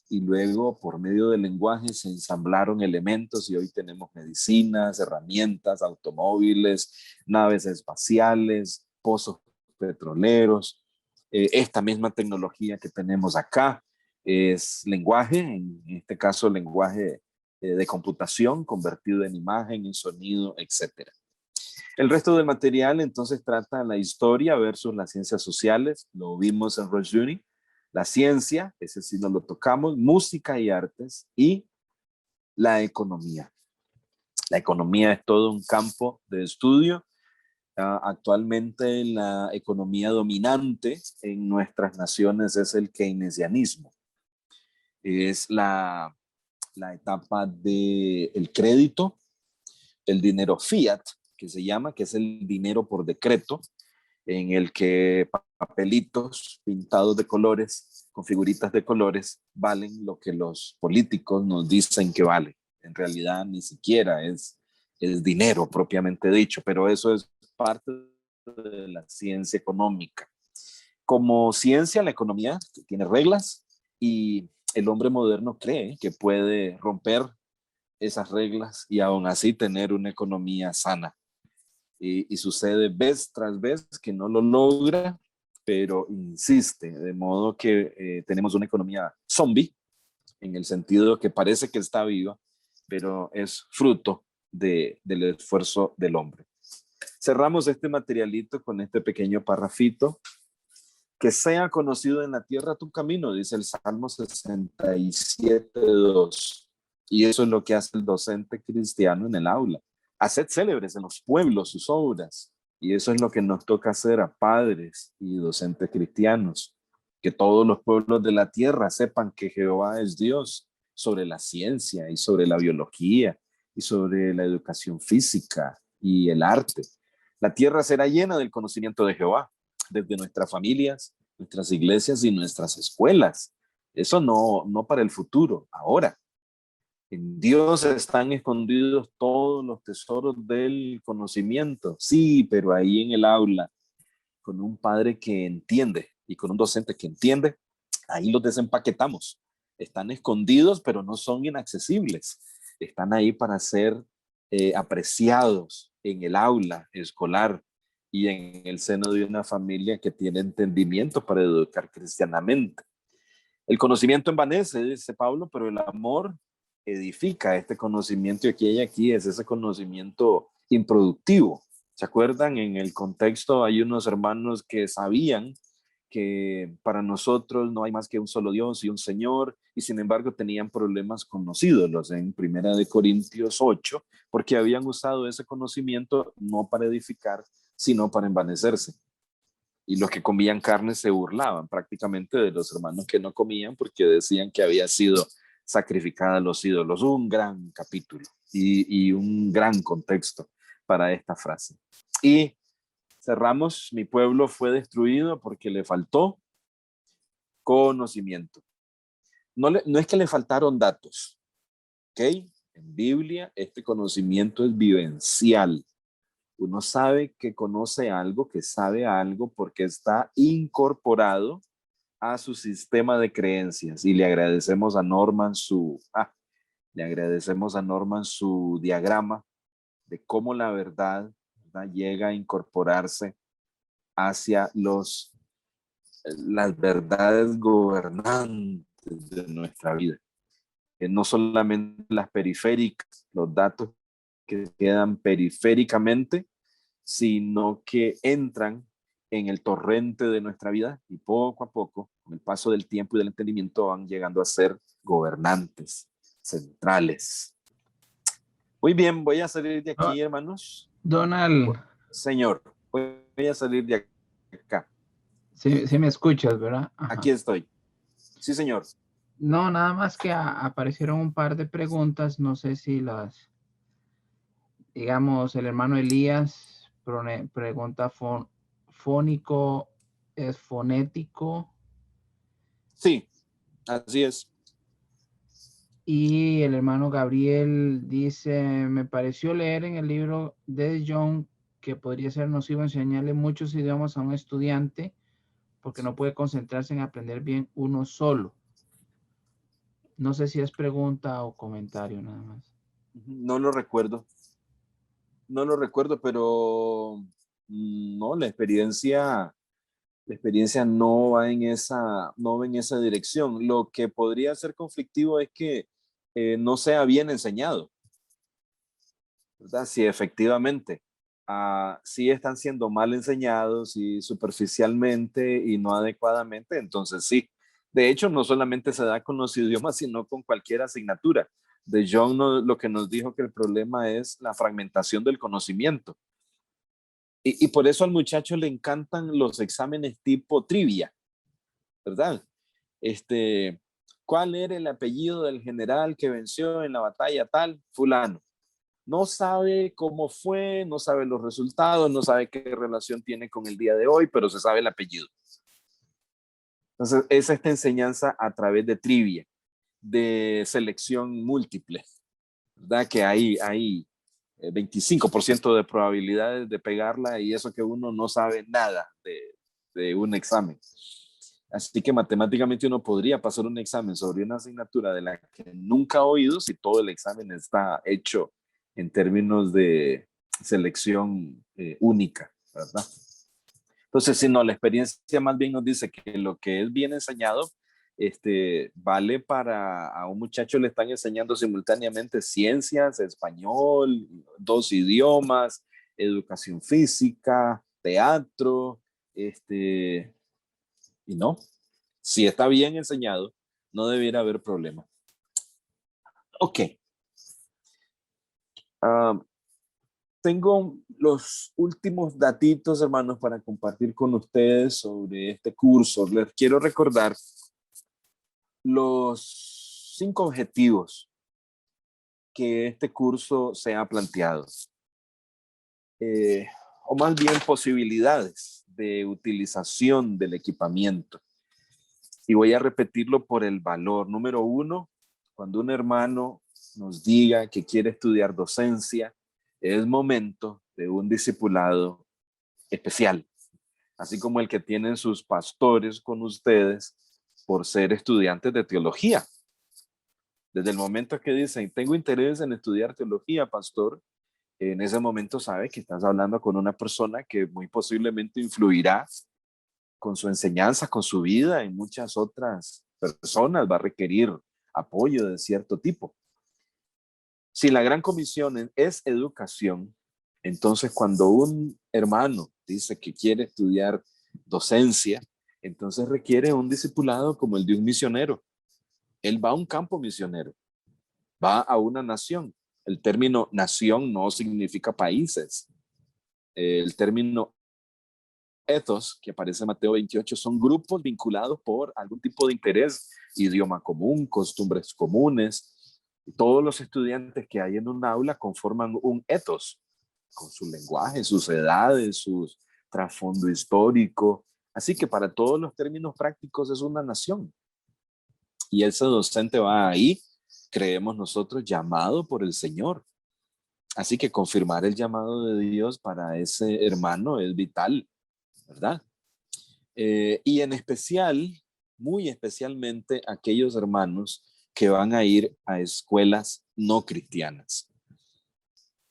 y luego por medio del lenguaje se ensamblaron elementos y hoy tenemos medicinas, herramientas, automóviles, naves espaciales, pozos petroleros. Esta misma tecnología que tenemos acá es lenguaje, en este caso lenguaje de computación convertido en imagen, en sonido, etcétera. El resto del material entonces trata la historia versus las ciencias sociales, lo vimos en Rush Uni, la ciencia, ese sí no lo tocamos, música y artes y la economía. La economía es todo un campo de estudio. Actualmente la economía dominante en nuestras naciones es el keynesianismo. Es la etapa del crédito, el dinero fiat, que se llama, que es el dinero por decreto, en el que papelitos pintados de colores, con figuritas de colores, valen lo que los políticos nos dicen que vale. En realidad ni siquiera es dinero propiamente dicho, pero eso es parte de la ciencia económica. Como ciencia, la economía tiene reglas y el hombre moderno cree que puede romper esas reglas y aún así tener una economía sana. Y sucede vez tras vez que no lo logra, pero insiste, de modo que tenemos una economía zombie, en el sentido que parece que está viva, pero es fruto del esfuerzo del hombre. Cerramos este materialito con este pequeño parrafito. Que sea conocido en la tierra tu camino, dice el Salmo 67:2. Y eso es lo que hace el docente cristiano en el aula. Haced célebres en los pueblos sus obras. Y eso es lo que nos toca hacer a padres y docentes cristianos. Que todos los pueblos de la tierra sepan que Jehová es Dios sobre la ciencia y sobre la biología y sobre la educación física y el arte. La tierra será llena del conocimiento de Jehová, desde nuestras familias, nuestras iglesias y nuestras escuelas. Eso no para el futuro, ahora. En Dios están escondidos todos los tesoros del conocimiento. Sí, pero ahí en el aula, con un padre que entiende y con un docente que entiende, ahí los desempaquetamos. Están escondidos, pero no son inaccesibles. Están ahí para ser apreciados en el aula escolar y en el seno de una familia que tiene entendimiento para educar cristianamente. El conocimiento envanece, dice Pablo, pero el amor edifica. Este conocimiento que hay aquí es ese conocimiento improductivo. ¿Se acuerdan? En el contexto hay unos hermanos que sabían que para nosotros no hay más que un solo Dios y un Señor, y sin embargo tenían problemas con los ídolos en 1 Corintios 8, porque habían usado ese conocimiento no para edificar, sino para envanecerse. Y los que comían carne se burlaban prácticamente de los hermanos que no comían porque decían que había sido sacrificada a los ídolos. Un gran capítulo y un gran contexto para esta frase. Y cerramos, mi pueblo fue destruido porque le faltó conocimiento. No es que le faltaron datos, ¿ok? En Biblia este conocimiento es vivencial. Uno sabe que conoce algo, que sabe algo, porque está incorporado a su sistema de creencias. Y le agradecemos a Norman su diagrama de cómo la verdad, ¿verdad?, llega a incorporarse hacia las verdades gobernantes de nuestra vida. Que no solamente las periféricas, los datos que quedan periféricamente, sino que entran en el torrente de nuestra vida y poco a poco, con el paso del tiempo y del entendimiento, van llegando a ser gobernantes centrales. Muy bien, voy a salir de aquí, hermanos. Donald, Señor, voy a salir de acá. sí me escuchas, ¿verdad? Ajá. Aquí estoy. Sí, señor. No, nada más que aparecieron un par de preguntas, no sé si las, digamos, el hermano Elías pregunta, ¿fónico es fonético? Sí, así es. Y el hermano Gabriel dice, me pareció leer en el libro de John que podría ser nocivo enseñarle muchos idiomas a un estudiante porque no puede concentrarse en aprender bien uno solo. No sé si es pregunta o comentario nada más. No lo recuerdo. No lo recuerdo, pero no, la experiencia no va en esa dirección. Lo que podría ser conflictivo es que no sea bien enseñado, ¿verdad? Si efectivamente sí están siendo mal enseñados y superficialmente y no adecuadamente, entonces sí. De hecho, no solamente se da con los idiomas, sino con cualquier asignatura. De John lo que nos dijo que el problema es la fragmentación del conocimiento. Y por eso al muchacho le encantan los exámenes tipo trivia, ¿verdad? ¿Cuál era el apellido del general que venció en la batalla tal? Fulano. No sabe cómo fue, no sabe los resultados, no sabe qué relación tiene con el día de hoy, pero se sabe el apellido. Entonces, es esta enseñanza a través de trivia, de selección múltiple, ¿verdad? Que hay 25% de probabilidades de pegarla y eso que uno no sabe nada de un examen. Así que matemáticamente uno podría pasar un examen sobre una asignatura de la que nunca ha oído si todo el examen está hecho en términos de selección única, ¿verdad? Entonces, si no, la experiencia más bien nos dice que lo que es bien enseñado vale para a un muchacho le están enseñando simultáneamente ciencias, español, 2 idiomas, educación física, teatro, y no, si está bien enseñado, no debiera haber problema. Ok. Tengo los últimos datitos, hermanos, para compartir con ustedes sobre este curso. Les quiero recordar los 5 objetivos que este curso se ha planteado. O más bien posibilidades de utilización del equipamiento. Y voy a repetirlo por el valor. Número 1, cuando un hermano nos diga que quiere estudiar docencia, es momento de un discipulado especial, así como el que tienen sus pastores con ustedes por ser estudiantes de teología. Desde el momento que dicen, tengo interés en estudiar teología, pastor, en ese momento sabe que estás hablando con una persona que muy posiblemente influirá con su enseñanza, con su vida en muchas otras personas, va a requerir apoyo de cierto tipo. Si la gran comisión es educación, entonces cuando un hermano dice que quiere estudiar docencia, entonces requiere un discipulado como el de un misionero. Él va a un campo misionero, va a una nación. El término nación no significa países. El término ethos, que aparece en Mateo 28, son grupos vinculados por algún tipo de interés, idioma común, costumbres comunes. Y todos los estudiantes que hay en un aula conforman un ethos, con su lenguaje, sus edades, su trasfondo histórico. Así que para todos los términos prácticos es una nación. Y ese docente va ahí, creemos nosotros, llamado por el Señor Así que confirmar el llamado de Dios para ese hermano es vital, ¿verdad? Y en especial, muy especialmente, aquellos hermanos que van a ir a escuelas no cristianas.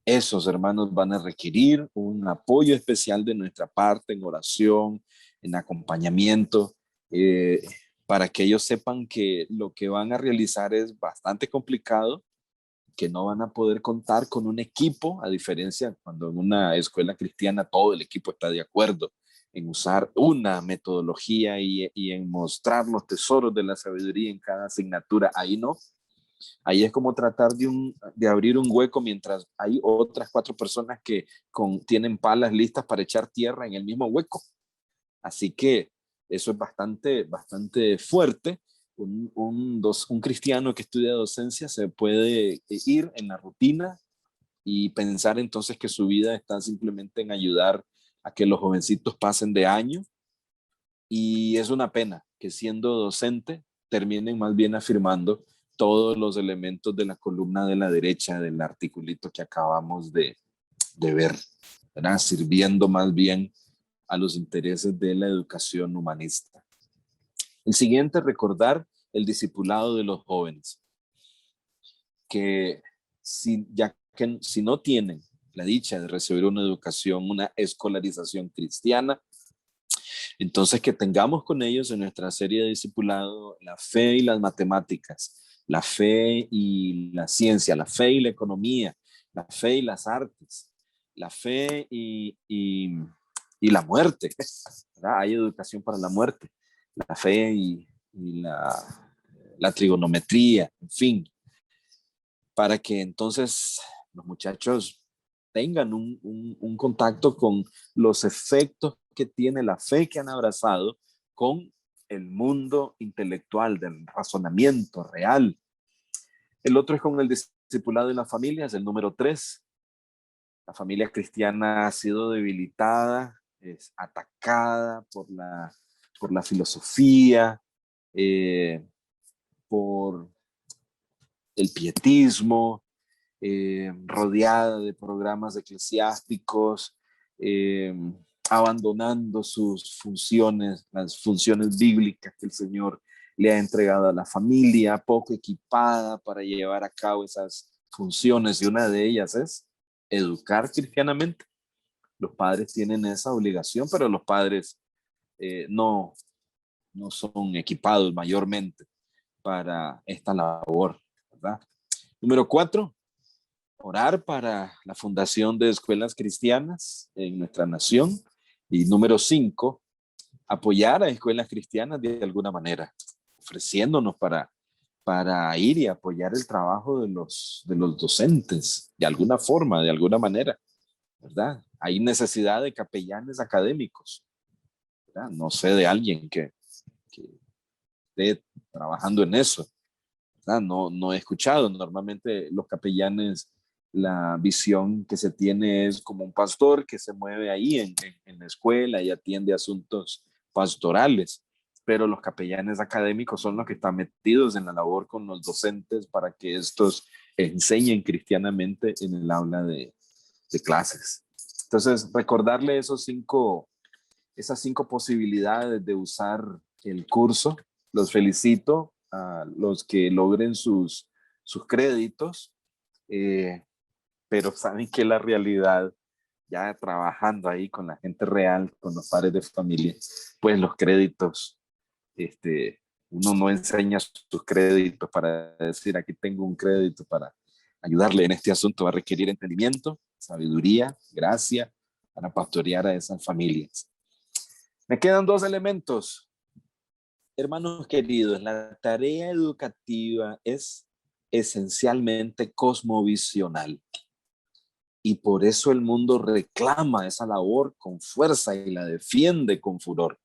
Esos hermanos van a requerir un apoyo especial de nuestra parte en oración, en acompañamiento, para que ellos sepan que lo que van a realizar es bastante complicado, que no van a poder contar con un equipo, a diferencia cuando en una escuela cristiana todo el equipo está de acuerdo en usar una metodología y en mostrar los tesoros de la sabiduría en cada asignatura. Ahí no. Ahí es como tratar de abrir un hueco mientras hay otras 4 personas que tienen palas listas para echar tierra en el mismo hueco. Así que eso es bastante fuerte. Un cristiano que estudia docencia se puede ir en la rutina y pensar entonces que su vida está simplemente en ayudar a que los jovencitos pasen de año, y es una pena que siendo docente terminen más bien afirmando todos los elementos de la columna de la derecha del articulito que acabamos de ver, ¿verdad? Sirviendo más bien a los intereses de la educación humanista. El siguiente, recordar el discipulado de los jóvenes, que si no tienen la dicha de recibir una educación, una escolarización cristiana, entonces que tengamos con ellos en nuestra serie de discipulado la fe y las matemáticas, la fe y la ciencia, la fe y la economía, la fe y las artes, la fe y la muerte, ¿verdad? Hay educación para la muerte, la fe y la trigonometría, en fin, para que entonces los muchachos tengan un contacto con los efectos que tiene la fe que han abrazado con el mundo intelectual del razonamiento real. El otro es con el discipulado de las familias, el número 3. La familia cristiana ha sido debilitada, es atacada por la filosofía, por el pietismo, rodeada de programas eclesiásticos, abandonando sus funciones, las funciones bíblicas que el Señor le ha entregado a la familia, poco equipada para llevar a cabo esas funciones, y una de ellas es educar cristianamente. Los padres tienen esa obligación, pero los padres no son equipados mayormente para esta labor, ¿verdad? Número 4, orar para la fundación de escuelas cristianas en nuestra nación. Y número 5, apoyar a escuelas cristianas de alguna manera, ofreciéndonos para ir y apoyar el trabajo de los docentes, de alguna forma, de alguna manera, ¿verdad? Hay necesidad de capellanes académicos, ¿verdad? No sé de alguien que esté trabajando en eso, ¿verdad? No he escuchado. Normalmente los capellanes, la visión que se tiene es como un pastor que se mueve ahí en la escuela y atiende asuntos pastorales, pero los capellanes académicos son los que están metidos en la labor con los docentes para que estos enseñen cristianamente en el aula de clases. Entonces, recordarle esas 5 posibilidades de usar el curso. Los felicito a los que logren sus créditos, pero saben que la realidad, ya trabajando ahí con la gente real, con los padres de familia, pues los créditos, uno no enseña sus créditos para decir aquí tengo un crédito para ayudarle en este asunto. Va a requerir entendimiento, sabiduría, gracia para pastorear a esas familias. Me quedan 2 elementos. Hermanos queridos, la tarea educativa es esencialmente cosmovisional, y por eso el mundo reclama esa labor con fuerza y la defiende con furor.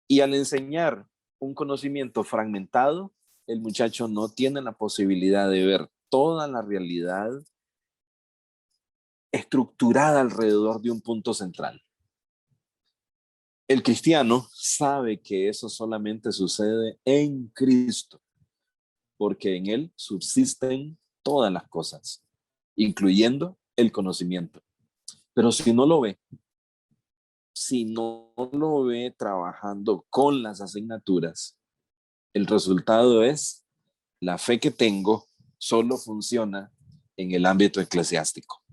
Y al enseñar un conocimiento fragmentado, el muchacho no tiene la posibilidad de ver toda la realidad estructurada alrededor de un punto central. El cristiano sabe que eso solamente sucede en Cristo, porque en Él subsisten todas las cosas. incluyendo el conocimiento. Pero si no lo ve trabajando con las asignaturas, el resultado es la fe que tengo solo funciona en el ámbito eclesiástico.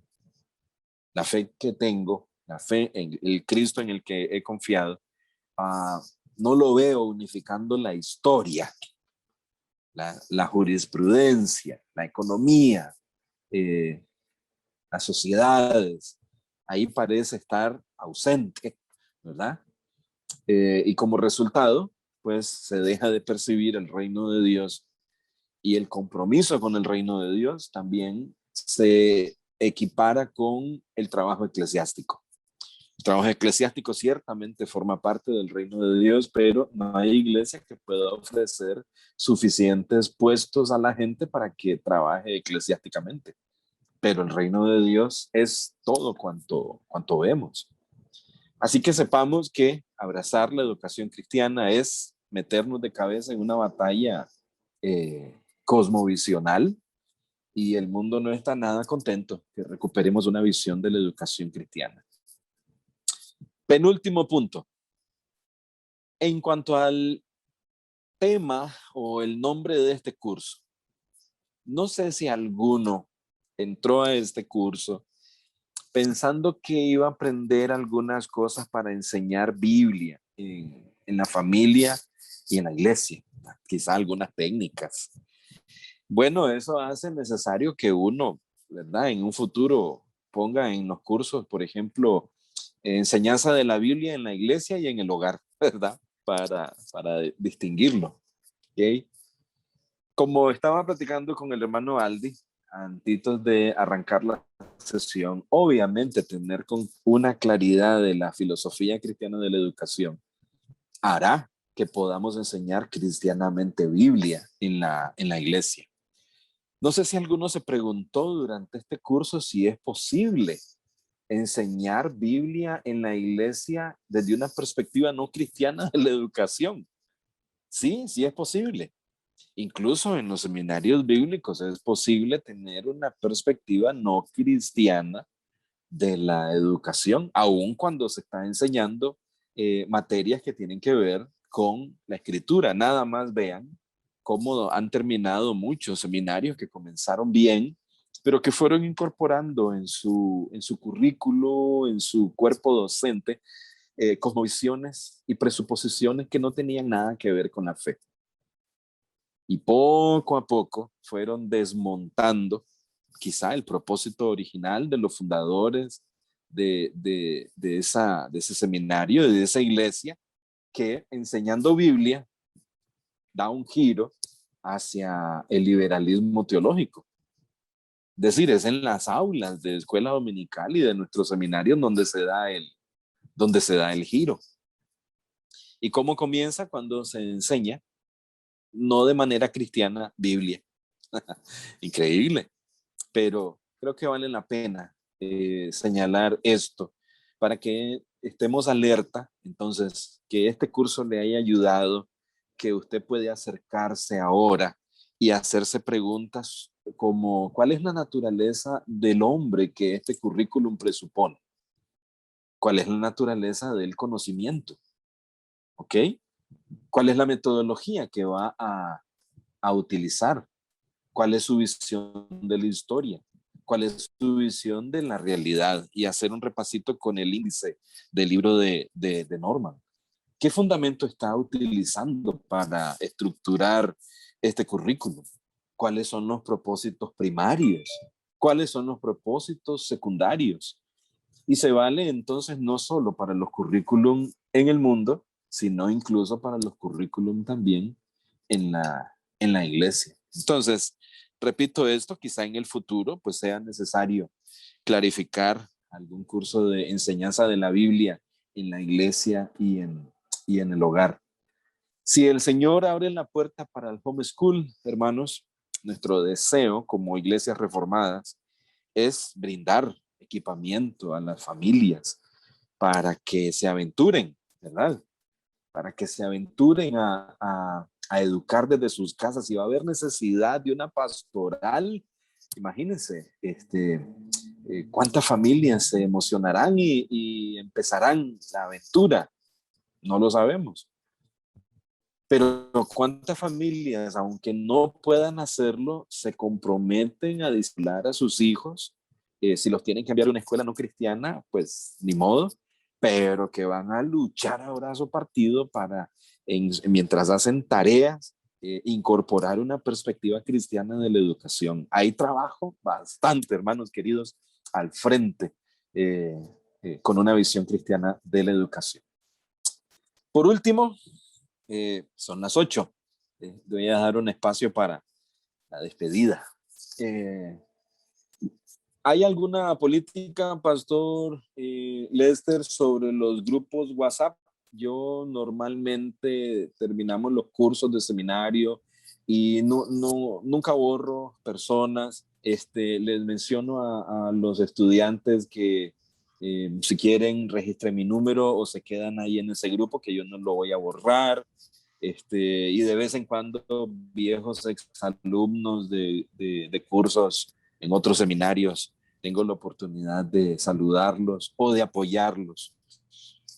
La fe que tengo, la fe en el Cristo en el que he confiado, no lo veo unificando la historia, la jurisprudencia, la economía, las sociedades. Ahí parece estar ausente, ¿verdad? Y como resultado, pues se deja de percibir el reino de Dios, y el compromiso con el reino de Dios también se equipara con el trabajo eclesiástico. El trabajo eclesiástico ciertamente forma parte del reino de Dios, pero no hay iglesia que pueda ofrecer suficientes puestos a la gente para que trabaje eclesiásticamente. Pero el reino de Dios es todo cuanto vemos. Así que sepamos que abrazar la educación cristiana es meternos de cabeza en una batalla cosmovisional, y el mundo no está nada contento que recuperemos una visión de la educación cristiana. Penúltimo punto. En cuanto al tema o el nombre de este curso, no sé si alguno entró a este curso pensando que iba a aprender algunas cosas para enseñar Biblia en la familia y en la iglesia, quizá algunas técnicas. Bueno, eso hace necesario que uno, ¿verdad?, en un futuro ponga en los cursos, por ejemplo, enseñanza de la Biblia en la iglesia y en el hogar, ¿verdad? Para distinguirlo. ¿Okay? Como estaba platicando con el hermano Aldi, antes de arrancar la sesión, obviamente tener con una claridad de la filosofía cristiana de la educación hará que podamos enseñar cristianamente Biblia en la iglesia. No sé si alguno se preguntó durante este curso si es posible enseñar Biblia en la iglesia desde una perspectiva no cristiana de la educación. Sí, sí es posible. Incluso en los seminarios bíblicos es posible tener una perspectiva no cristiana de la educación, aun cuando se está enseñando materias que tienen que ver con la escritura. Nada más vean cómo han terminado muchos seminarios que comenzaron bien, pero que fueron incorporando en su currículo, en su cuerpo docente, cosmovisiones y presuposiciones que no tenían nada que ver con la fe. Y poco a poco fueron desmontando quizá el propósito original de los fundadores de ese seminario, de esa iglesia, que enseñando Biblia da un giro hacia el liberalismo teológico. Es decir, es en las aulas de escuela dominical y de nuestros seminarios donde se da el giro. ¿Y cómo comienza? Cuando se enseña, no de manera cristiana, Biblia. Increíble, pero creo que vale la pena señalar esto para que estemos alerta. Entonces, que este curso le haya ayudado, que usted puede acercarse ahora y hacerse preguntas como: ¿cuál es la naturaleza del hombre que este currículum presupone? ¿Cuál es la naturaleza del conocimiento? ¿Ok? ¿Cuál es la metodología que va a utilizar? ¿Cuál es su visión de la historia? ¿Cuál es su visión de la realidad? Y hacer un repasito con el índice del libro de Norman. ¿Qué fundamento está utilizando para estructurar este currículum? ¿Cuáles son los propósitos primarios? ¿Cuáles son los propósitos secundarios? Y se vale entonces no solo para los currículum en el mundo, sino incluso para los currículum también en la iglesia. Entonces, repito esto, quizá en el futuro pues sea necesario clarificar algún curso de enseñanza de la Biblia en la iglesia y en el hogar. Si el Señor abre la puerta para el homeschool, hermanos, nuestro deseo como iglesias reformadas es brindar equipamiento a las familias para que se aventuren, ¿verdad? Para que se aventuren a educar desde sus casas. Y va a haber necesidad de una pastoral Imagínense, cuántas familias se emocionarán y empezarán la aventura. No lo sabemos. Pero cuántas familias, aunque no puedan hacerlo, se comprometen a discipular a sus hijos. Si los tienen que enviar a una escuela no cristiana, pues ni modo, pero que van a luchar a brazo partido para, mientras hacen tareas, incorporar una perspectiva cristiana de la educación. Hay trabajo bastante, hermanos queridos, al frente, con una visión cristiana de la educación. Por último, son las 8. Voy a dar un espacio para la despedida. ¿Hay alguna política, Pastor Lester, sobre los grupos WhatsApp? Yo normalmente terminamos los cursos de seminario y nunca borro personas. Les menciono a los estudiantes que si quieren registren mi número o se quedan ahí en ese grupo, que yo no lo voy a borrar. Y de vez en cuando viejos exalumnos de cursos en otros seminarios, tengo la oportunidad de saludarlos o de apoyarlos.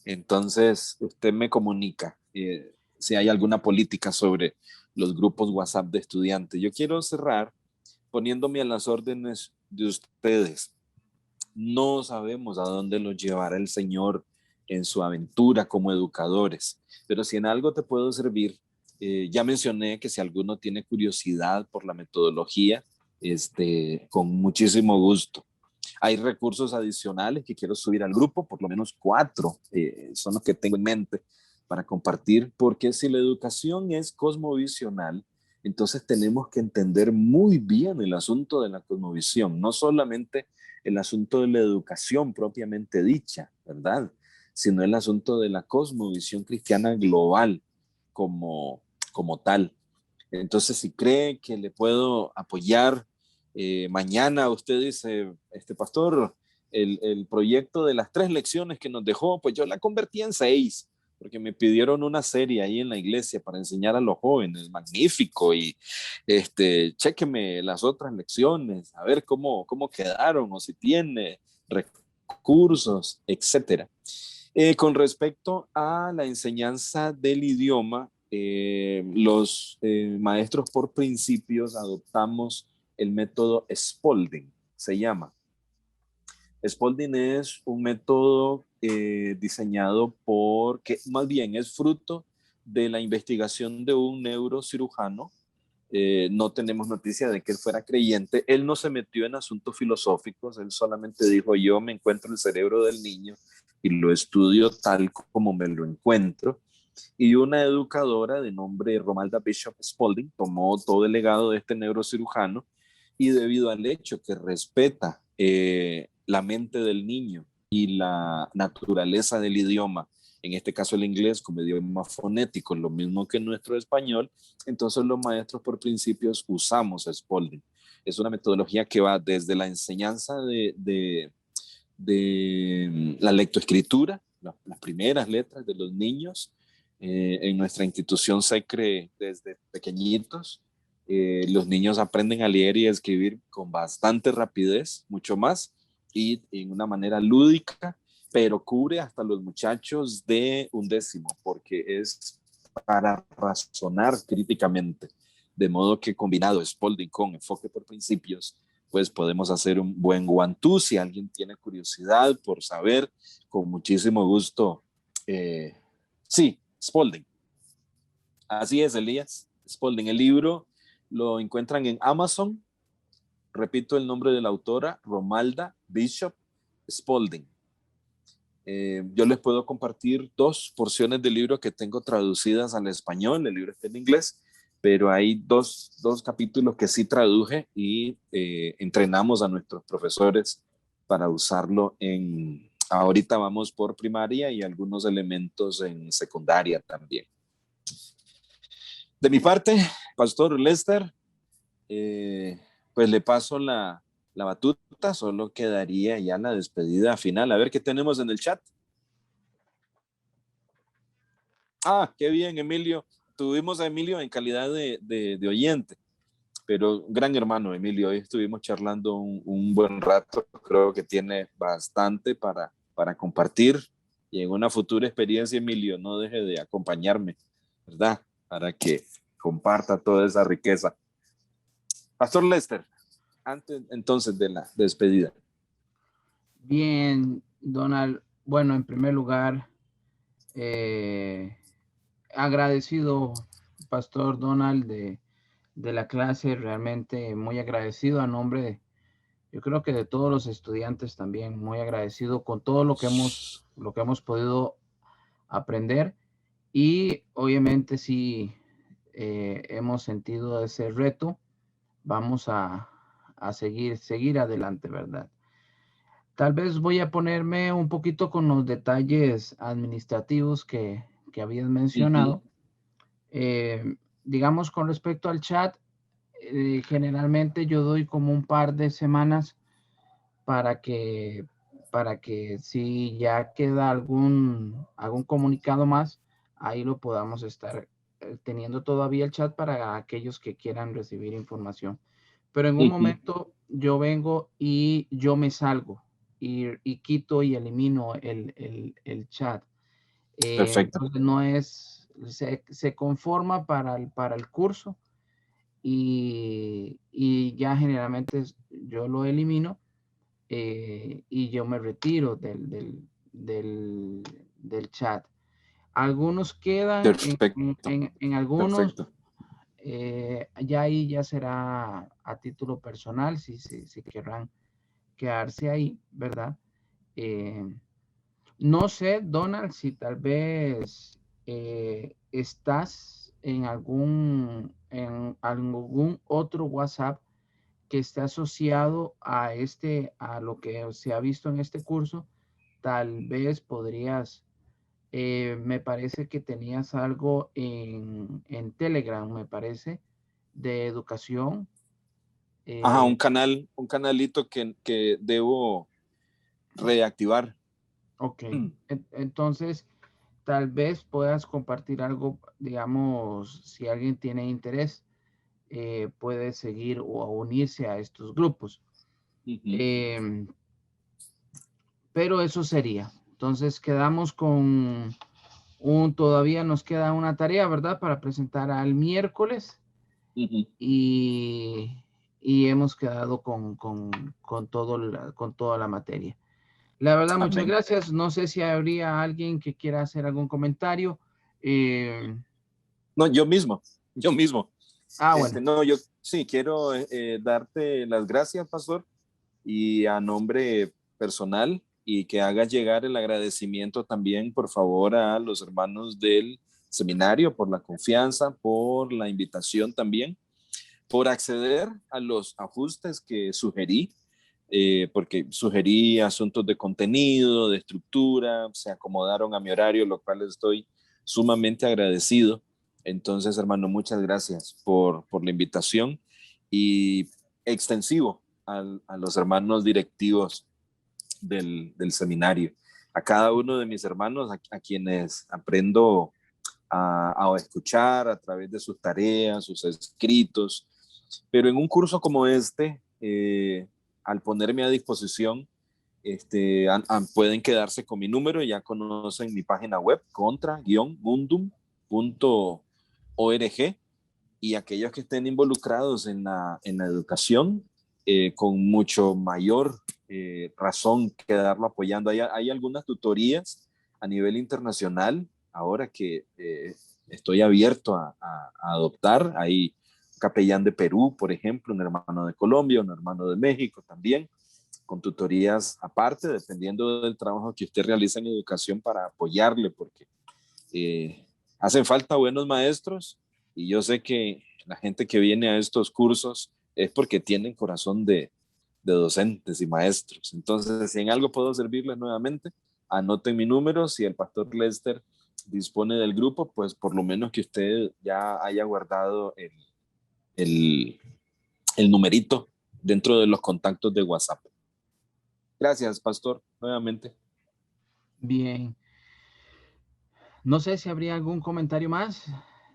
Entonces, usted me comunica si hay alguna política sobre los grupos WhatsApp de estudiantes. Yo quiero cerrar poniéndome a las órdenes de ustedes. No sabemos a dónde los llevará el Señor en su aventura como educadores, pero si en algo te puedo servir, ya mencioné que si alguno tiene curiosidad por la metodología, con muchísimo gusto. Hay recursos adicionales que quiero subir al grupo, por lo menos 4 son los que tengo en mente para compartir, porque si la educación es cosmovisional, entonces tenemos que entender muy bien el asunto de la cosmovisión, no solamente el asunto de la educación propiamente dicha, ¿verdad? Sino el asunto de la cosmovisión cristiana global como tal. Entonces, si cree que le puedo apoyar, mañana usted dice, pastor, el proyecto de las 3 lecciones que nos dejó, pues yo la convertí en 6, porque me pidieron una serie ahí en la iglesia para enseñar a los jóvenes, magnífico, y chéqueme las otras lecciones, a ver cómo quedaron, o si tiene recursos, etcétera. Con respecto a la enseñanza del idioma, los maestros por principios adoptamos el método Spalding, se llama. Spalding es un método diseñado que más bien es fruto de la investigación de un neurocirujano. No tenemos noticia de que él fuera creyente. Él no se metió en asuntos filosóficos, él solamente dijo, yo me encuentro el cerebro del niño y lo estudio tal como me lo encuentro. Y una educadora de nombre Romalda Bishop Spalding tomó todo el legado de este neurocirujano y debido al hecho que respeta la mente del niño y la naturaleza del idioma, en este caso el inglés como idioma fonético, lo mismo que nuestro español, entonces los maestros por principios usamos Spalding. Es una metodología que va desde la enseñanza de la lectoescritura, las primeras letras de los niños. En nuestra institución SECRE desde pequeñitos. Los niños aprenden a leer y a escribir con bastante rapidez, mucho más, y en una manera lúdica, pero cubre hasta los muchachos de 11º, porque es para razonar críticamente. De modo que combinado Spalding con enfoque por principios, pues podemos hacer un buen one-two. Si alguien tiene curiosidad por saber, con muchísimo gusto. Sí, Spalding. Así es, Elías. Spalding. El libro lo encuentran en Amazon. Repito el nombre de la autora, Romalda Bishop Spalding. Yo les puedo compartir 2 porciones del libro que tengo traducidas al español. El libro está en inglés, pero hay dos capítulos que sí traduje y entrenamos a nuestros profesores para usarlo ahorita vamos por primaria y algunos elementos en secundaria también. De mi parte, Pastor Lester, pues le paso la batuta, solo quedaría ya la despedida final. A ver qué tenemos en el chat. Qué bien, Emilio. Tuvimos a Emilio en calidad de oyente, Pero gran hermano, Emilio, hoy estuvimos charlando un buen rato. Creo que tiene bastante para compartir. Y en una futura experiencia, Emilio, no deje de acompañarme, ¿verdad? Para que comparta toda esa riqueza. Pastor Lester, antes entonces de la despedida. Bien, Donald. Bueno, en primer lugar, agradecido, Pastor Donald, de la clase, realmente muy agradecido a nombre de, yo creo que de todos los estudiantes también, muy agradecido con todo lo que hemos podido aprender. Y obviamente si hemos sentido ese reto, vamos a seguir adelante, ¿verdad? Tal vez voy a ponerme un poquito con los detalles administrativos que habías mencionado. Digamos, con respecto al chat, generalmente yo doy como un par de semanas para que si ya queda algún comunicado más, ahí lo podamos estar teniendo todavía el chat para aquellos que quieran recibir información. Pero en un momento yo vengo y yo me salgo y quito y elimino el chat. Perfecto. Entonces no es, se conforma para el curso y ya generalmente yo lo elimino y yo me retiro del chat. Algunos quedan Perfecto. en algunos, Perfecto. ya ahí ya será a título personal, si querrán quedarse ahí, ¿verdad? No sé, Donald, si tal vez estás en algún otro WhatsApp que esté asociado a lo que se ha visto en este curso. Tal vez podrías, me parece que tenías algo en Telegram, me parece, de educación. Ajá, un canalito que debo reactivar. Ok, entonces tal vez puedas compartir algo, digamos, si alguien tiene interés, puede seguir o unirse a estos grupos. Pero eso sería. Entonces quedamos con todavía nos queda una tarea, ¿verdad? Para presentar al miércoles y hemos quedado con toda la materia. La verdad, muchas Amén. gracias. No sé si habría alguien que quiera hacer algún comentario. No, yo mismo. Bueno. No, yo sí quiero darte las gracias, pastor, y a nombre personal, y que hagas llegar el agradecimiento también, por favor, a los hermanos del seminario por la confianza, por la invitación también, por acceder a los ajustes que sugerí, porque sugerí asuntos de contenido, de estructura, se acomodaron a mi horario, lo cual estoy sumamente agradecido. Entonces, hermano, muchas gracias por la invitación y extensivo a los hermanos directivos del seminario, a cada uno de mis hermanos, a quienes aprendo a escuchar a través de sus tareas, sus escritos, pero en un curso como este, al ponerme a disposición, pueden quedarse con mi número, ya conocen mi página web, contra-mundum.org, y aquellos que estén involucrados en la educación, con mucho mayor razón que darlo apoyando. Hay algunas tutorías a nivel internacional, ahora que estoy abierto a adoptar. Hay un capellán de Perú, por ejemplo, un hermano de Colombia, un hermano de México también, con tutorías aparte, dependiendo del trabajo que usted realiza en educación, para apoyarle, porque hacen falta buenos maestros, y yo sé que la gente que viene a estos cursos es porque tienen corazón de docentes y maestros. Entonces, si en algo puedo servirles nuevamente, anoten mi número. Si el pastor Lester dispone del grupo, pues por lo menos que usted ya haya guardado el numerito dentro de los contactos de WhatsApp. Gracias, pastor, nuevamente. Bien. No sé si habría algún comentario más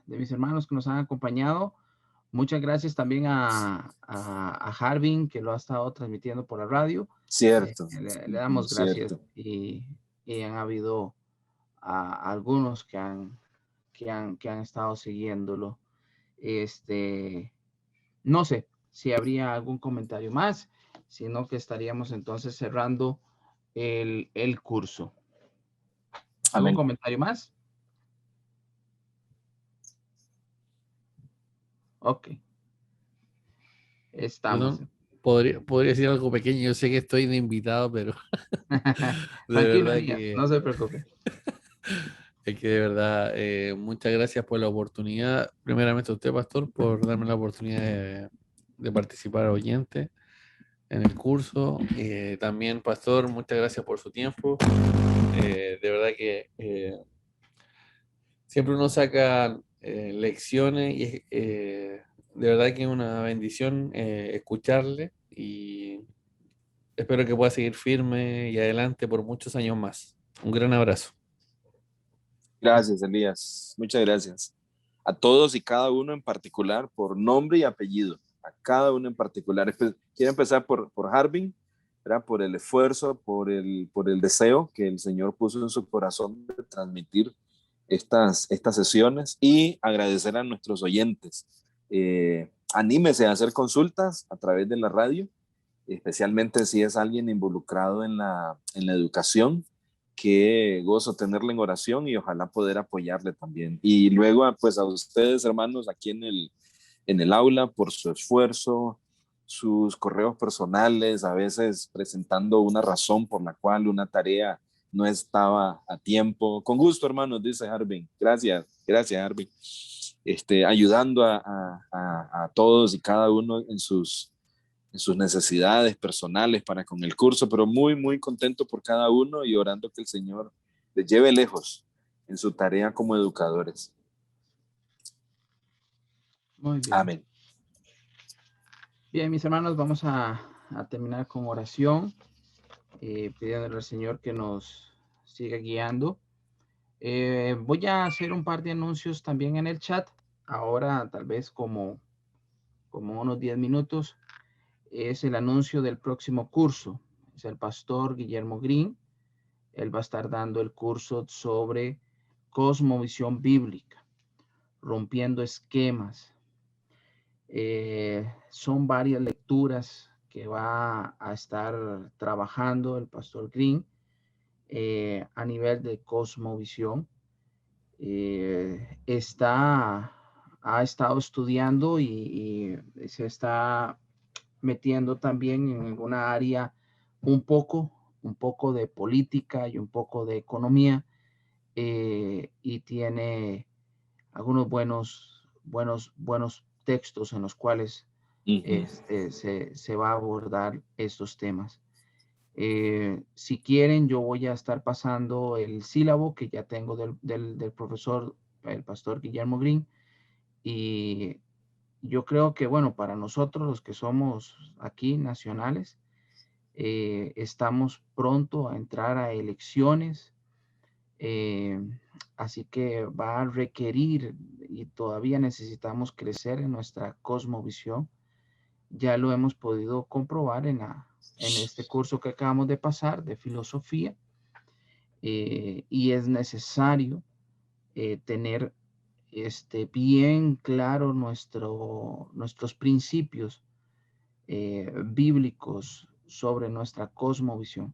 de mis hermanos que nos han acompañado. Muchas gracias también a Harvin, que lo ha estado transmitiendo por la radio. Cierto. Le damos gracias. Cierto. Y han habido algunos que han estado siguiéndolo. No sé si habría algún comentario más, sino que estaríamos entonces cerrando el curso. ¿Algún Amén. comentario más? Ok. Estamos. Perdón, podría decir algo pequeño. Yo sé que estoy de invitado, pero de Tranquilo, verdad Elías, que, no se preocupe. es que de verdad, muchas gracias por la oportunidad. Primeramente a usted, pastor, por darme la oportunidad de participar oyente en el curso. También, pastor, muchas gracias por su tiempo. De verdad que siempre uno saca lecciones y de verdad que es una bendición escucharle y espero que pueda seguir firme y adelante por muchos años más. Un gran abrazo. Gracias, Elías. Muchas gracias. A todos y cada uno en particular, por nombre y apellido. A cada uno en particular. Quiero empezar por Harvin, ¿verdad? Por el esfuerzo, por el deseo que el Señor puso en su corazón de transmitir estas sesiones y agradecer a nuestros oyentes. Anímese a hacer consultas a través de la radio, especialmente si es alguien involucrado en la educación. Qué gozo tenerle en oración y ojalá poder apoyarle también. Y luego, pues a ustedes, hermanos, aquí en el aula, por su esfuerzo, sus correos personales, a veces presentando una razón por la cual una tarea no estaba a tiempo. Con gusto, hermanos, dice Harvin. Gracias, Harvin. Ayudando a todos y cada uno en sus necesidades personales para con el curso, pero muy, muy contento por cada uno y orando que el Señor les lleve lejos en su tarea como educadores. Muy bien. Amén. Bien, mis hermanos, vamos a terminar con oración, pidiéndole al Señor que nos siga guiando. Voy a hacer un par de anuncios también en el chat, ahora tal vez como unos 10 minutos. Es el anuncio del próximo curso. Es el pastor Guillermo Green. Él va a estar dando el curso sobre cosmovisión bíblica, rompiendo esquemas. Son varias lecturas que va a estar trabajando el pastor Green a nivel de cosmovisión. Ha estado estudiando y se está metiendo también en alguna área un poco de política y un poco de economía, y tiene algunos buenos textos en los cuales se va a abordar estos temas. Si quieren, yo voy a estar pasando el sílabo que ya tengo del profesor, el pastor Guillermo Green, y yo creo que, bueno, para nosotros los que somos aquí nacionales, estamos pronto a entrar a elecciones, así que va a requerir y todavía necesitamos crecer en nuestra cosmovisión. Ya lo hemos podido comprobar en este curso que acabamos de pasar de filosofía, y es necesario tener bien claro nuestros principios bíblicos sobre nuestra cosmovisión.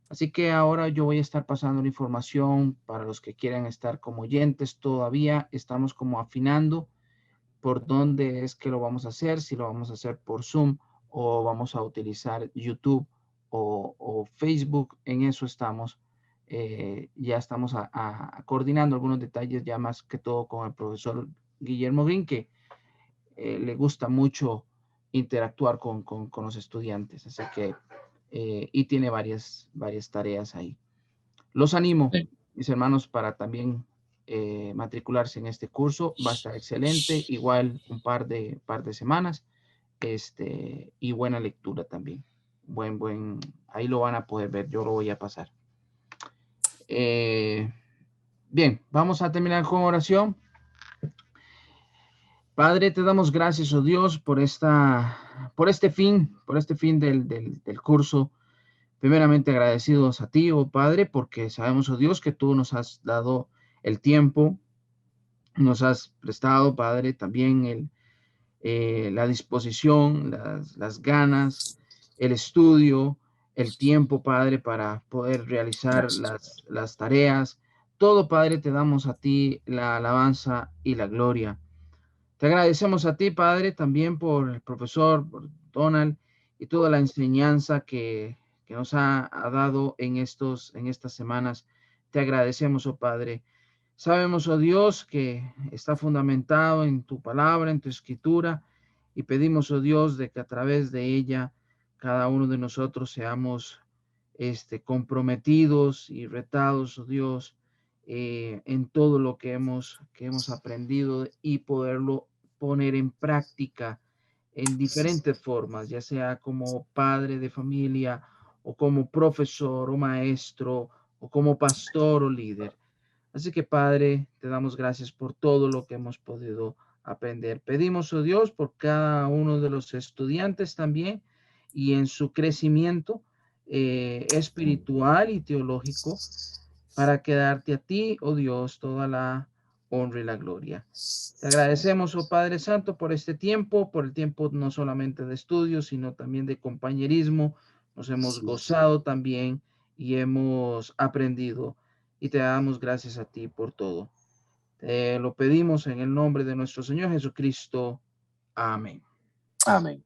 Así que ahora yo voy a estar pasando la información para los que quieran estar como oyentes. Todavía estamos como afinando por dónde es que lo vamos a hacer, si lo vamos a hacer por Zoom o vamos a utilizar YouTube o Facebook. En eso estamos. Ya estamos coordinando algunos detalles, ya más que todo con el profesor Guillermo Green, que le gusta mucho interactuar con los estudiantes. Así que, y tiene varias tareas ahí. Los animo, Sí. mis hermanos, para también matricularse en este curso. Va a estar excelente, igual un par de semanas, y buena lectura también. Ahí lo van a poder ver, yo lo voy a pasar. Bien, vamos a terminar con oración. Padre, te damos gracias, oh Dios, por este fin del curso. Primeramente agradecidos a ti, oh Padre, porque sabemos, oh Dios, que tú nos has dado el tiempo, nos has prestado, Padre, también la disposición, las ganas, el estudio, el tiempo, Padre, para poder realizar las tareas. Todo, Padre, te damos a ti la alabanza y la gloria. Te agradecemos a ti, Padre, también por el profesor, por Donald y toda la enseñanza que nos ha dado en estas semanas. Te agradecemos, oh Padre. Sabemos, oh Dios, que está fundamentado en tu palabra, en tu escritura, y pedimos, oh Dios, de que a través de ella cada uno de nosotros seamos comprometidos y retados, oh Dios, en todo lo que hemos aprendido y poderlo poner en práctica en diferentes formas, ya sea como padre de familia o como profesor o maestro o como pastor o líder. Así que, Padre, te damos gracias por todo lo que hemos podido aprender. Pedimos, oh Dios, por cada uno de los estudiantes también y en su crecimiento espiritual y teológico, para quedarte a ti, oh Dios, toda la honra y la gloria. Te agradecemos, oh Padre Santo, por este tiempo, por el tiempo no solamente de estudio, sino también de compañerismo. Nos hemos gozado también y hemos aprendido, y te damos gracias a ti por todo. Te lo pedimos en el nombre de nuestro Señor Jesucristo. Amén. Amén.